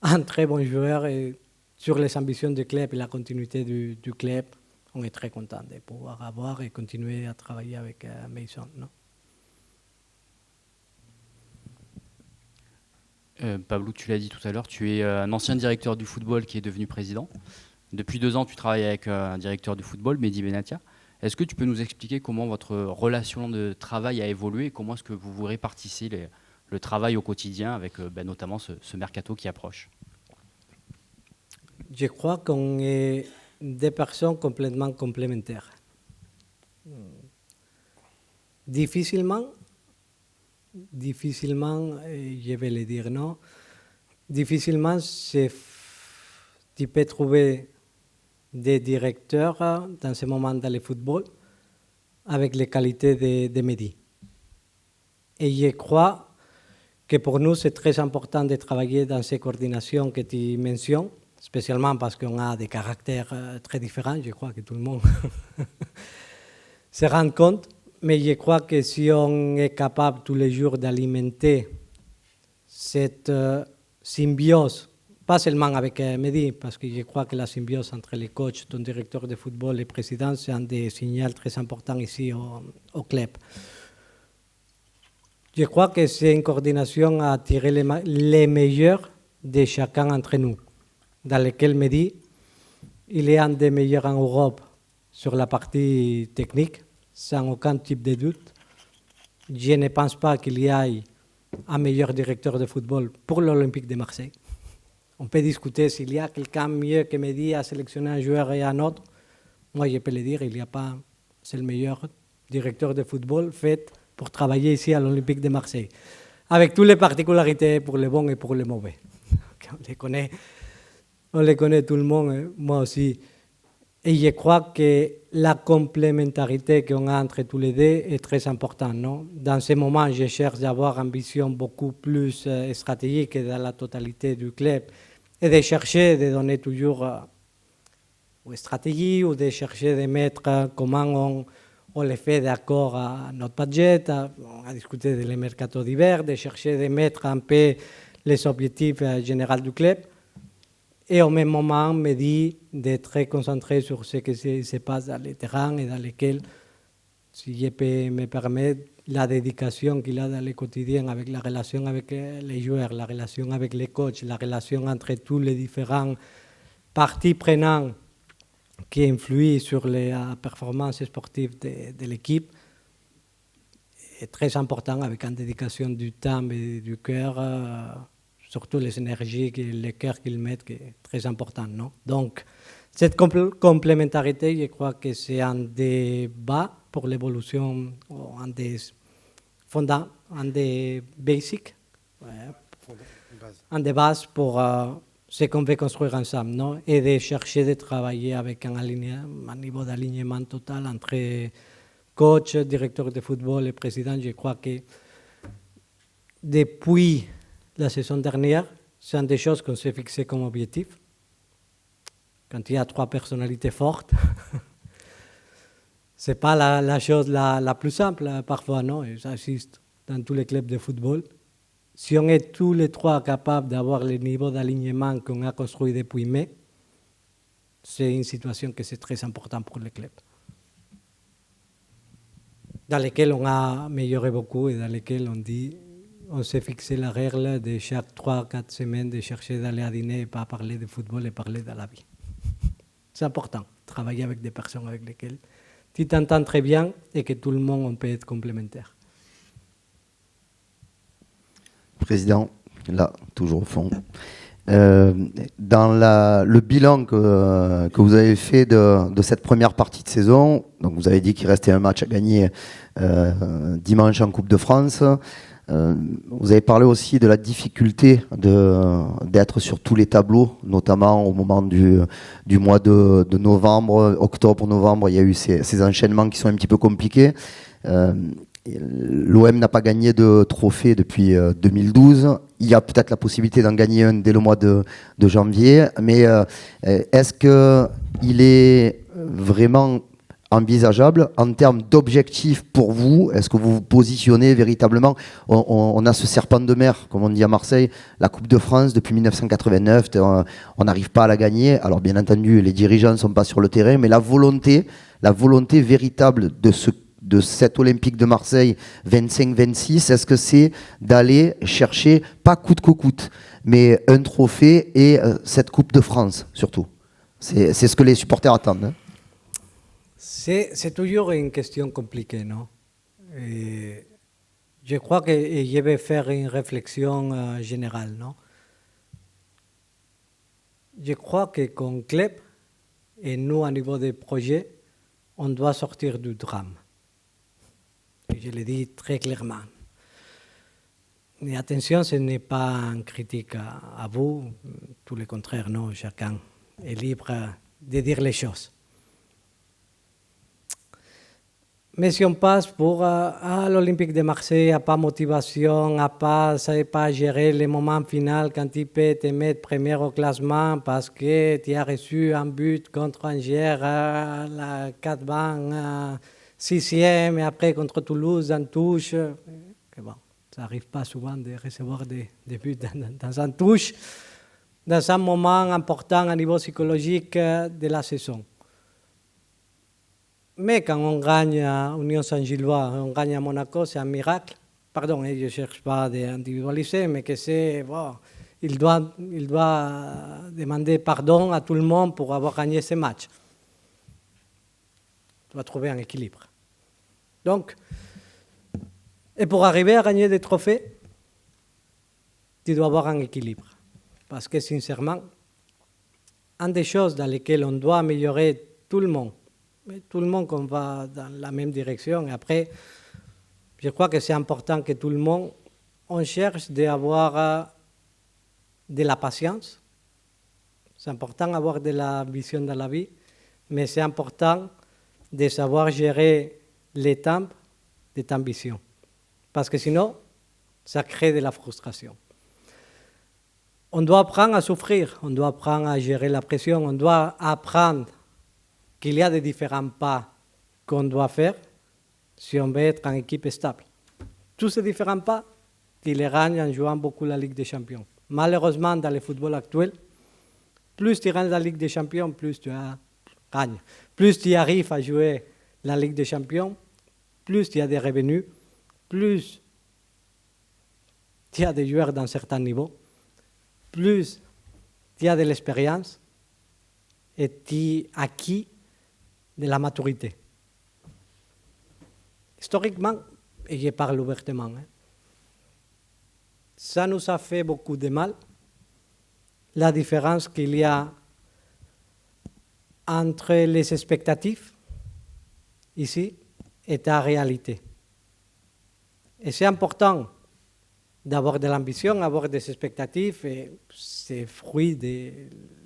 un très bon joueur et sur les ambitions du club et la continuité du club, on est très content de pouvoir avoir et continuer à travailler avec Mason, non? Pablo, tu l'as dit tout à l'heure, tu es un ancien directeur du football qui est devenu président. Depuis 2 ans, tu travailles avec un directeur du football, Mehdi Benatia. Est-ce que tu peux nous expliquer comment votre relation de travail a évolué et comment est-ce que vous répartissez le travail au quotidien avec notamment ce mercato qui approche? Je crois qu'on est des personnes complètement complémentaires. Difficilement, je vais le dire, non? Difficilement, tu peux trouver des directeurs dans ce moment dans le football avec les qualités de Mehdi. Et je crois que pour nous, c'est très important de travailler dans ces coordinations que tu mentionnes, spécialement parce qu'on a des caractères très différents. Je crois que tout le monde se rend compte. Mais je crois que si on est capable tous les jours d'alimenter cette symbiose, pas seulement avec Mehdi, parce que je crois que la symbiose entre les coachs, ton directeur de football et le président, c'est un des signaux très importants ici au club. Je crois que c'est une coordination à tirer les meilleurs de chacun d'entre nous, dans lequel Mehdi, il est un des meilleurs en Europe sur la partie technique, sans aucun type de doute. Je ne pense pas qu'il y ait un meilleur directeur de football pour l'Olympique de Marseille. On peut discuter s'il y a quelqu'un mieux que Mehdi à sélectionner un joueur et un autre. Moi, je peux le dire, il n'y a pas. C'est le meilleur directeur de football fait pour travailler ici à l'Olympique de Marseille. Avec toutes les particularités pour le bon et pour le mauvais. On les connaît tout le monde, moi aussi. Et je crois que la complémentarité qu'on a entre tous les deux est très importante. Non? Dans ce moment, je cherche d'avoir une vision beaucoup plus stratégique dans la totalité du club et de chercher de donner toujours une stratégie ou de chercher de mettre comment on les fait d'accord à notre budget, on a discuté des mercato d'hiver, de chercher de mettre un peu les objectifs généraux du club. Et au même moment, me dit d'être très concentré sur ce qui se passe dans les terrains et dans lesquels, si je peux me permettre, la dédication qu'il a dans le quotidien avec la relation avec les joueurs, la relation avec les coachs, la relation entre tous les différents parties prenantes qui influent sur la performance sportive de l'équipe est très important avec une dédication du temps et du cœur. Surtout les énergies, le cœur qu'ils mettent, qui est très important. Non? Donc, cette complémentarité, je crois que c'est un des bas pour l'évolution, un des fondants, un des basics, un des bases pour ce qu'on veut construire ensemble. Non? Et de chercher de travailler avec un niveau d'alignement total entre coach, directeur de football et président. Je crois que depuis la saison dernière, c'est une des choses qu'on s'est fixé comme objectif. Quand il y a 3 personnalités fortes, ce n'est pas la chose la plus simple parfois, non? Et ça existe dans tous les clubs de football. Si on est tous les 3 capables d'avoir le niveau d'alignement qu'on a construit depuis mai, c'est une situation que c'est très important pour le club. Dans lesquels on a amélioré beaucoup et dans lesquels on dit on s'est fixé la règle de chaque 3-4 semaines de chercher d'aller à dîner et pas parler de football et parler de la vie. C'est important, travailler avec des personnes avec lesquelles tu t'entends très bien et que tout le monde on peut être complémentaire. Président, là, toujours au fond. Dans le bilan que vous avez fait de cette première partie de saison, donc vous avez dit qu'il restait un match à gagner dimanche en Coupe de France. Vous avez parlé aussi de la difficulté d'être sur tous les tableaux, notamment au moment du mois de novembre, octobre-novembre, il y a eu ces enchaînements qui sont un petit peu compliqués. L'OM n'a pas gagné de trophée depuis 2012. Il y a peut-être la possibilité d'en gagner un dès le mois de janvier, mais est-ce qu'il est vraiment envisageable en termes d'objectifs pour vous? Est-ce que vous vous positionnez véritablement? On a ce serpent de mer, comme on dit à Marseille, la Coupe de France depuis 1989, on n'arrive pas à la gagner. Alors bien entendu, les dirigeants ne sont pas sur le terrain, mais la volonté véritable de cet Olympique de Marseille 25-26, est-ce que c'est d'aller chercher, pas coûte que coûte, mais un trophée et cette Coupe de France surtout? C'est ce que les supporters attendent. Hein. C'est toujours une question compliquée, non? Et je crois que je vais faire une réflexion générale, non? Je crois que comme club, et nous, à niveau des projets, on doit sortir du drame. Et je le dis très clairement. Mais attention, ce n'est pas une critique à vous, tout le contraire, non? Chacun est libre de dire les choses. Mais si on passe pour l'Olympique de Marseille, à pas motivation, à pas gérer les moments finaux quand tu peux te mettre premier au classement parce que tu as reçu un but contre Angers à la 4-20, 6e, et après contre Toulouse en touche. Que bon, ça n'arrive pas souvent de recevoir des buts dans un touche, dans un moment important à niveau psychologique de la saison. Mais quand on gagne à Union Saint-Gilloise, on gagne à Monaco, c'est un miracle. Pardon, je ne cherche pas à individualiser, mais que c'est bon, il doit demander pardon à tout le monde pour avoir gagné ce match. Il doit trouver un équilibre. Donc, et pour arriver à gagner des trophées, tu dois avoir un équilibre. Parce que sincèrement, une des choses dans lesquelles on doit améliorer tout le monde, mais tout le monde qu'on va dans la même direction. Et après, je crois que c'est important que tout le monde, on cherche d'avoir de la patience. C'est important d'avoir de la vision dans la vie, mais c'est important de savoir gérer les temps de ta ambition. Parce que sinon, ça crée de la frustration. On doit apprendre à souffrir, on doit apprendre à gérer la pression, on doit apprendre qu'il y a des différents pas qu'on doit faire si on veut être en équipe stable. Tous ces différents pas, tu les gagnes en jouant beaucoup la Ligue des Champions. Malheureusement, dans le football actuel, plus tu gagnes la Ligue des Champions, plus tu gagnes. Plus tu arrives à jouer la Ligue des Champions, plus tu as des revenus, plus tu as des joueurs d'un certain niveau, plus tu as de l'expérience et tu as acquis de la maturité. Historiquement, et je parle ouvertement, ça nous a fait beaucoup de mal, la différence qu'il y a entre les expectatives ici et ta réalité. Et c'est important d'avoir de l'ambition, d'avoir des expectatives, et c'est fruit de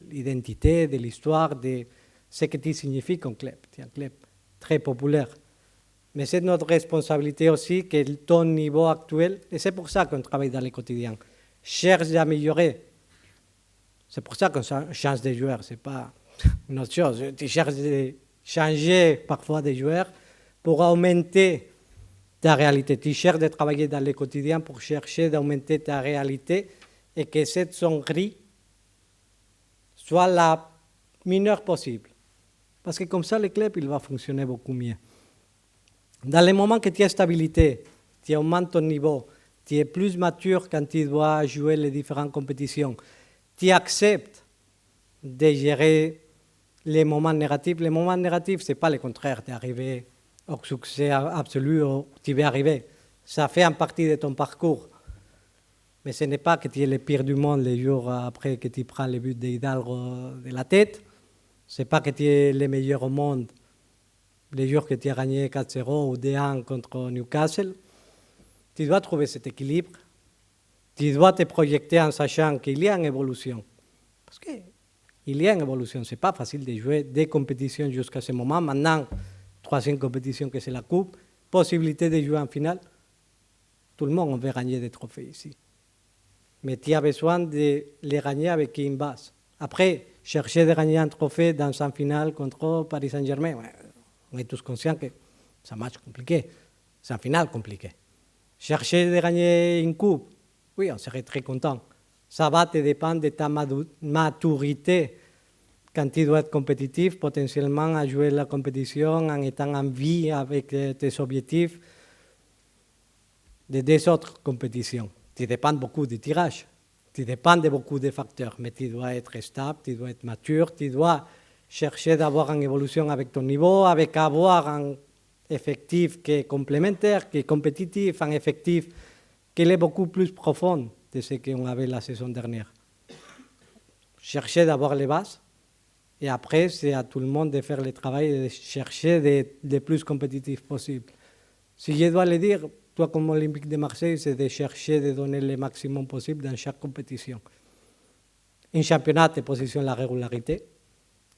l'identité, de l'histoire, de ce que tu signifies comme club. C'est un club très populaire. Mais c'est notre responsabilité aussi que ton niveau actuel, et c'est pour ça qu'on travaille dans le quotidien, cherche d'améliorer. C'est pour ça qu'on change de joueurs, ce n'est pas une autre chose. Tu cherches de changer parfois des joueurs pour augmenter ta réalité. Tu cherches de travailler dans le quotidien pour chercher d'augmenter ta réalité et que cette sonnerie soit la mineure possible. Parce que comme ça, le club il va fonctionner beaucoup mieux. Dans les moments que tu as stabilité, tu augmentes ton niveau, tu es plus mature quand tu dois jouer les différentes compétitions, tu acceptes de gérer les moments négatifs. Les moments négatifs, ce n'est pas le contraire d'arriver au succès absolu où tu veux arriver. Ça fait en partie de ton parcours. Mais ce n'est pas que tu es le pire du monde les jours après que tu prends le but d'Hidalgo de la tête. Ce n'est pas que tu es le meilleur au monde les jours que tu as gagné 4-0 ou 2-1 contre Newcastle. Tu dois trouver cet équilibre. Tu dois te projeter en sachant qu'il y a une évolution. Parce qu'il y a une évolution. Ce n'est pas facile de jouer des compétitions jusqu'à ce moment. Maintenant, troisième compétition que c'est la Coupe, possibilité de jouer en finale. Tout le monde veut gagner des trophées ici. Mais tu as besoin de les gagner avec une base. Après, chercher de gagner un trophée dans une finale contre Paris Saint-Germain, on est tous conscients que c'est un match compliqué, c'est un final compliqué. Chercher de gagner une coupe, oui, on serait très content. Ça va te dépendre de ta maturité quand tu dois être compétitif, potentiellement à jouer la compétition en étant en vie avec tes objectifs de deux autres compétitions. Tu dépends beaucoup du tirage, tu dépends de beaucoup de facteurs, mais tu dois être stable, tu dois être mature, tu dois chercher d'avoir une évolution avec ton niveau, avec avoir un effectif qui est complémentaire, qui est compétitif, un effectif qui est beaucoup plus profond de ce qu'on avait la saison dernière. Chercher d'avoir les bases, et après, c'est à tout le monde de faire le travail et de chercher de plus compétitif possible. Si je dois le dire, toi comme Olympique de Marseille, c'est de chercher de donner le maximum possible dans chaque compétition. Un championnat te positionne la régularité,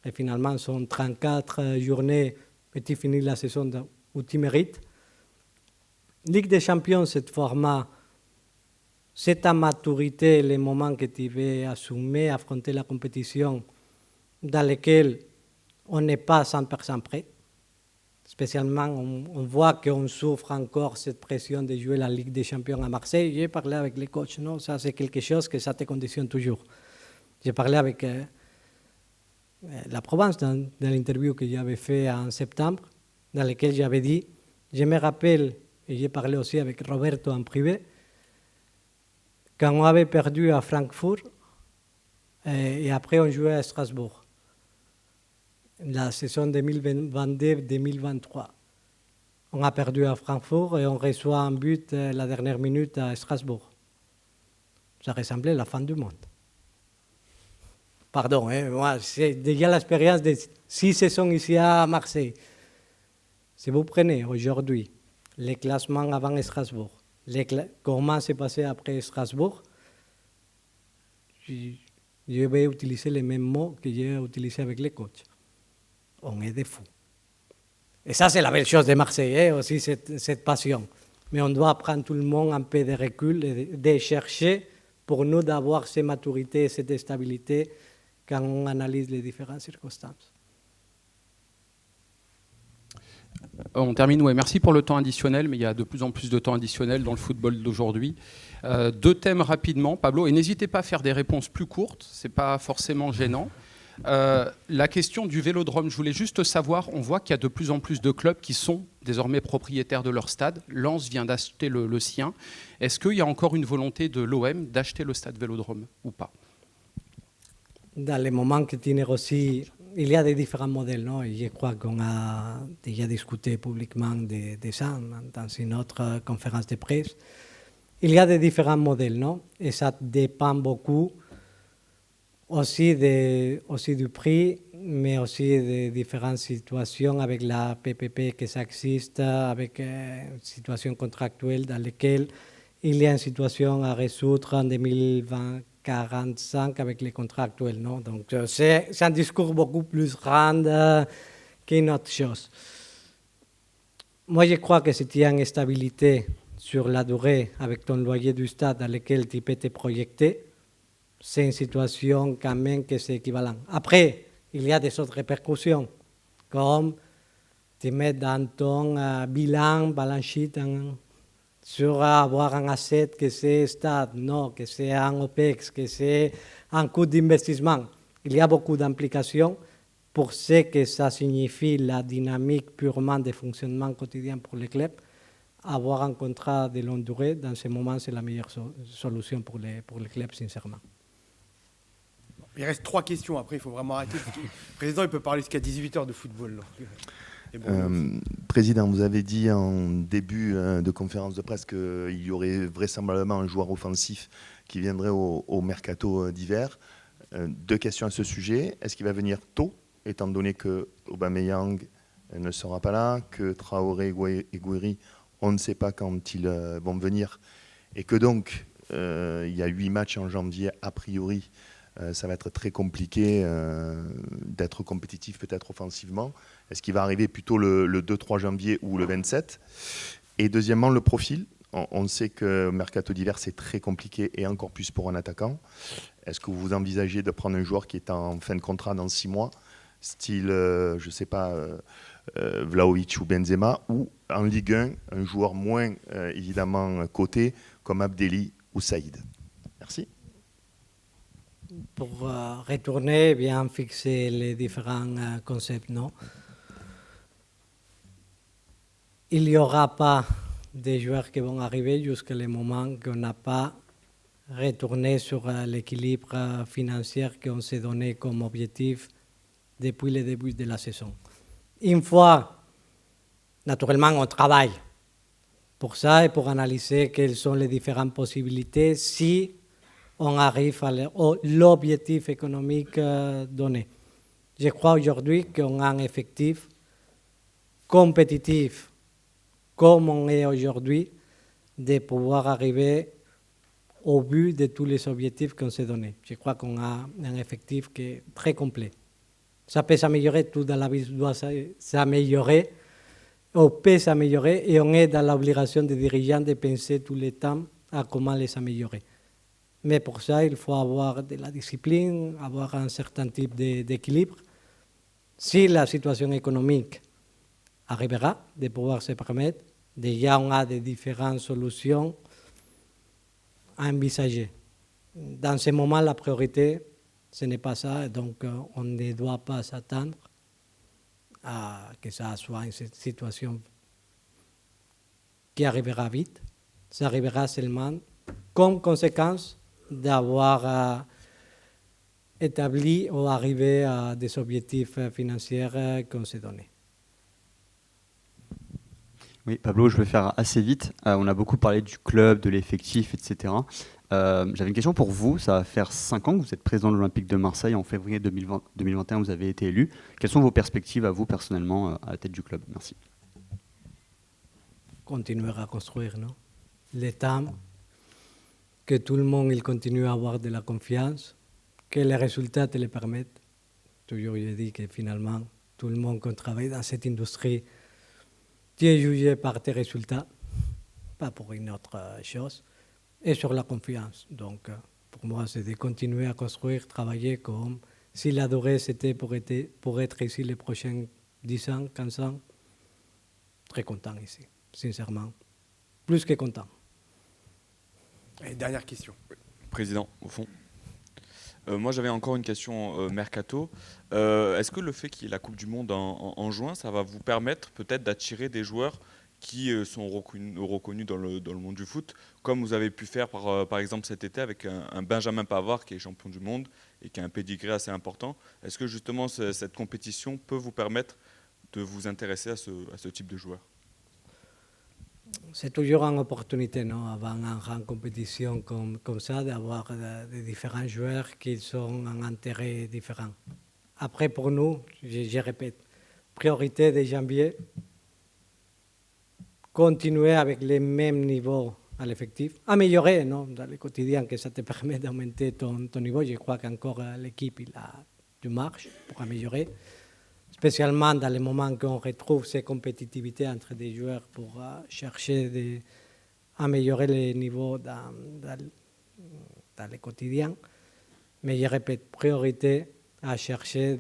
et finalement, ce sont 34 journées et tu finis la saison où tu mérites. Ligue des Champions, ce format, c'est ta maturité, les moments que tu veux assumer, affronter la compétition dans lequel on n'est pas 100% prêt. Spécialement, on voit qu'on souffre encore cette pression de jouer la Ligue des Champions à Marseille. J'ai parlé avec les coachs, non? Ça c'est quelque chose que ça te conditionne toujours. J'ai parlé avec la Provence dans l'interview que j'avais fait en septembre, dans laquelle j'avais dit, je me rappelle, et j'ai parlé aussi avec Roberto en privé, quand on avait perdu à Francfort, et après on jouait à Strasbourg, la saison 2022-2023. On a perdu à Francfort et on reçoit un but la dernière minute à Strasbourg. Ça ressemblait à la fin du monde. Pardon, moi, c'est déjà l'expérience de 6 saisons ici à Marseille. Si vous prenez aujourd'hui les classements avant Strasbourg, comment c'est passé après Strasbourg, je vais utiliser les mêmes mots que j'ai utilisés avec les coachs. On est des fous. Et ça, c'est la belle chose de Marseille, aussi, cette passion. Mais on doit prendre tout le monde un peu de recul et de chercher pour nous d'avoir cette maturité, cette stabilité quand on analyse les différentes circonstances. On termine, ouais, merci pour le temps additionnel, mais il y a de plus en plus de temps additionnel dans le football d'aujourd'hui. 2 thèmes rapidement, Pablo, et n'hésitez pas à faire des réponses plus courtes, ce n'est pas forcément gênant. La question du Vélodrome, je voulais juste savoir, on voit qu'il y a de plus en plus de clubs qui sont désormais propriétaires de leur stade. Lens vient d'acheter le sien. Est-ce qu'il y a encore une volonté de l'OM d'acheter le stade Vélodrome ou pas? Dans les moments que tu négocies, il y a des différents modèles, non? Et je crois qu'on a déjà discuté publiquement de ça dans une autre conférence de presse. Il y a des différents modèles, non? Et ça dépend beaucoup aussi du prix, mais aussi des différentes situations avec la PPP qui existe, avec une situation contractuelle dans laquelle il y a une situation à résoudre en 2045 avec les contrats actuels. Non? Donc c'est un discours beaucoup plus grand qu'une autre chose. Moi, je crois que si tu as une stabilité sur la durée avec ton loyer du stade dans lequel tu peux te projeter, c'est une situation quand même que c'est équivalent. Après, il y a des autres répercussions, comme tu mets dans ton balance sheet, sur avoir un asset que c'est stade, non, que c'est un OPEX, que c'est un coût d'investissement. Il y a beaucoup d'implications pour ce que ça signifie la dynamique purement de fonctionnement quotidien pour les clubs. Avoir un contrat de longue durée, dans ce moment, c'est la meilleure solution pour les clubs, sincèrement. Il reste 3 questions, après il faut vraiment arrêter. Le président, il peut parler jusqu'à 18h de football. Président, vous avez dit en début de conférence de presse qu'il y aurait vraisemblablement un joueur offensif qui viendrait au mercato d'hiver. 2 questions à ce sujet. Est-ce qu'il va venir tôt, étant donné que Aubameyang ne sera pas là, que Traoré et Gouiri, on ne sait pas quand ils vont venir, et que donc il y a 8 matchs en janvier a priori. Ça va être très compliqué d'être compétitif peut-être offensivement. Est-ce qu'il va arriver plutôt le 2-3 janvier ou le 27? Et deuxièmement, le profil. On sait que mercato d'hiver, c'est très compliqué et encore plus pour un attaquant. Est-ce que vous envisagez de prendre un joueur qui est en fin de contrat dans 6 mois, style, je ne sais pas, Vlahovic ou Benzema, ou en Ligue 1, un joueur moins évidemment coté comme Abdelli ou Saïd? Merci. Pour retourner, bien fixer les différents concepts, non? Il n'y aura pas des joueurs qui vont arriver jusqu'à le moment qu'on n'a pas retourné sur l'équilibre financier qu'on s'est donné comme objectif depuis le début de la saison. Une fois, naturellement, on travaille pour ça et pour analyser quelles sont les différentes possibilités si on arrive à l'objectif économique donné. Je crois aujourd'hui qu'on a un effectif compétitif, comme on est aujourd'hui, de pouvoir arriver au but de tous les objectifs qu'on s'est donnés. Je crois qu'on a un effectif qui est très complet. Ça peut s'améliorer, tout dans la vie doit s'améliorer, on peut s'améliorer et on est dans l'obligation des dirigeants de penser tout le temps à comment les améliorer. Mais pour ça, il faut avoir de la discipline, avoir un certain type d'équilibre. Si la situation économique arrivera de pouvoir se permettre, déjà on a des différentes solutions à envisager. Dans ce moment, la priorité, ce n'est pas ça, donc on ne doit pas s'attendre à que ça soit une situation qui arrivera vite. Ça arrivera seulement comme conséquence d'avoir établi ou arrivé à des objectifs financiers qu'on s'est donnés. Oui, Pablo, je vais faire assez vite. On a beaucoup parlé du club, de l'effectif, etc. J'avais une question pour vous. Ça va faire 5 ans que vous êtes président de l'Olympique de Marseille. En février 2021, vous avez été élu. Quelles sont vos perspectives à vous personnellement à la tête du club? Merci. Continuer à construire, non? Le temps, que tout le monde il continue à avoir de la confiance, que les résultats te le permettent. Toujours, je dis que finalement, tout le monde qui travaille dans cette industrie, tu es jugé par tes résultats, pas pour une autre chose, et sur la confiance. Donc, pour moi, c'est de continuer à construire, travailler comme si la durée c'était pour être ici les prochains 10 ans, 15 ans. Très content ici, sincèrement. Plus que content. Et dernière question. Président, au fond. Moi, j'avais encore une question mercato. Est-ce que le fait qu'il y ait la Coupe du Monde en juin, ça va vous permettre peut-être d'attirer des joueurs qui sont reconnus dans le monde du foot, comme vous avez pu faire par exemple cet été avec un Benjamin Pavard qui est champion du monde et qui a un pédigré assez important. Est-ce que justement cette compétition peut vous permettre de vous intéresser à ce type de joueurs? C'est toujours une opportunité, non, avant une grande compétition comme ça, d'avoir des différents joueurs qui ont un intérêt différent. Après, pour nous, je répète, priorité de janvier, continuer avec les mêmes niveaux à l'effectif, améliorer, non, dans le quotidien, que ça te permet d'augmenter ton niveau. Je crois qu'encore l'équipe il a du marge pour améliorer, spécialement dans les moments qu'on retrouve ces compétitivités entre des joueurs pour chercher d'améliorer les niveaux dans le quotidien. Mais je répète, priorité à chercher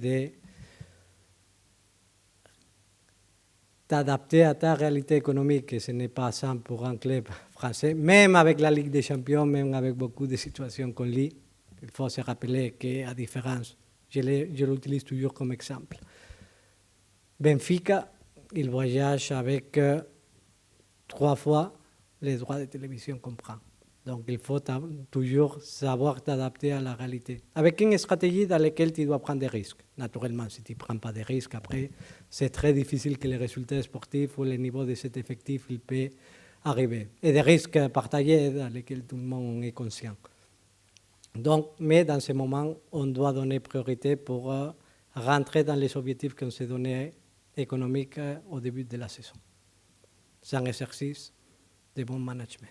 t'adapter à ta réalité économique, et ce n'est pas simple pour un club français, même avec la Ligue des Champions, même avec beaucoup de situations qu'on lit. Il faut se rappeler qu'à différence, je l'utilise toujours comme exemple. Benfica, il voyage avec 3 fois les droits de télévision qu'on prend. Donc il faut toujours savoir t'adapter à la réalité. Avec une stratégie dans laquelle tu dois prendre des risques. Naturellement, si tu ne prends pas de risques, après, c'est très difficile que les résultats sportifs ou le niveau de cet effectif il peut arriver. Et des risques partagés dans lesquels tout le monde est conscient. Donc, mais dans ce moment, on doit donner priorité pour rentrer dans les objectifs qu'on s'est donnés économiques au début de la saison. C'est un exercice de bon management.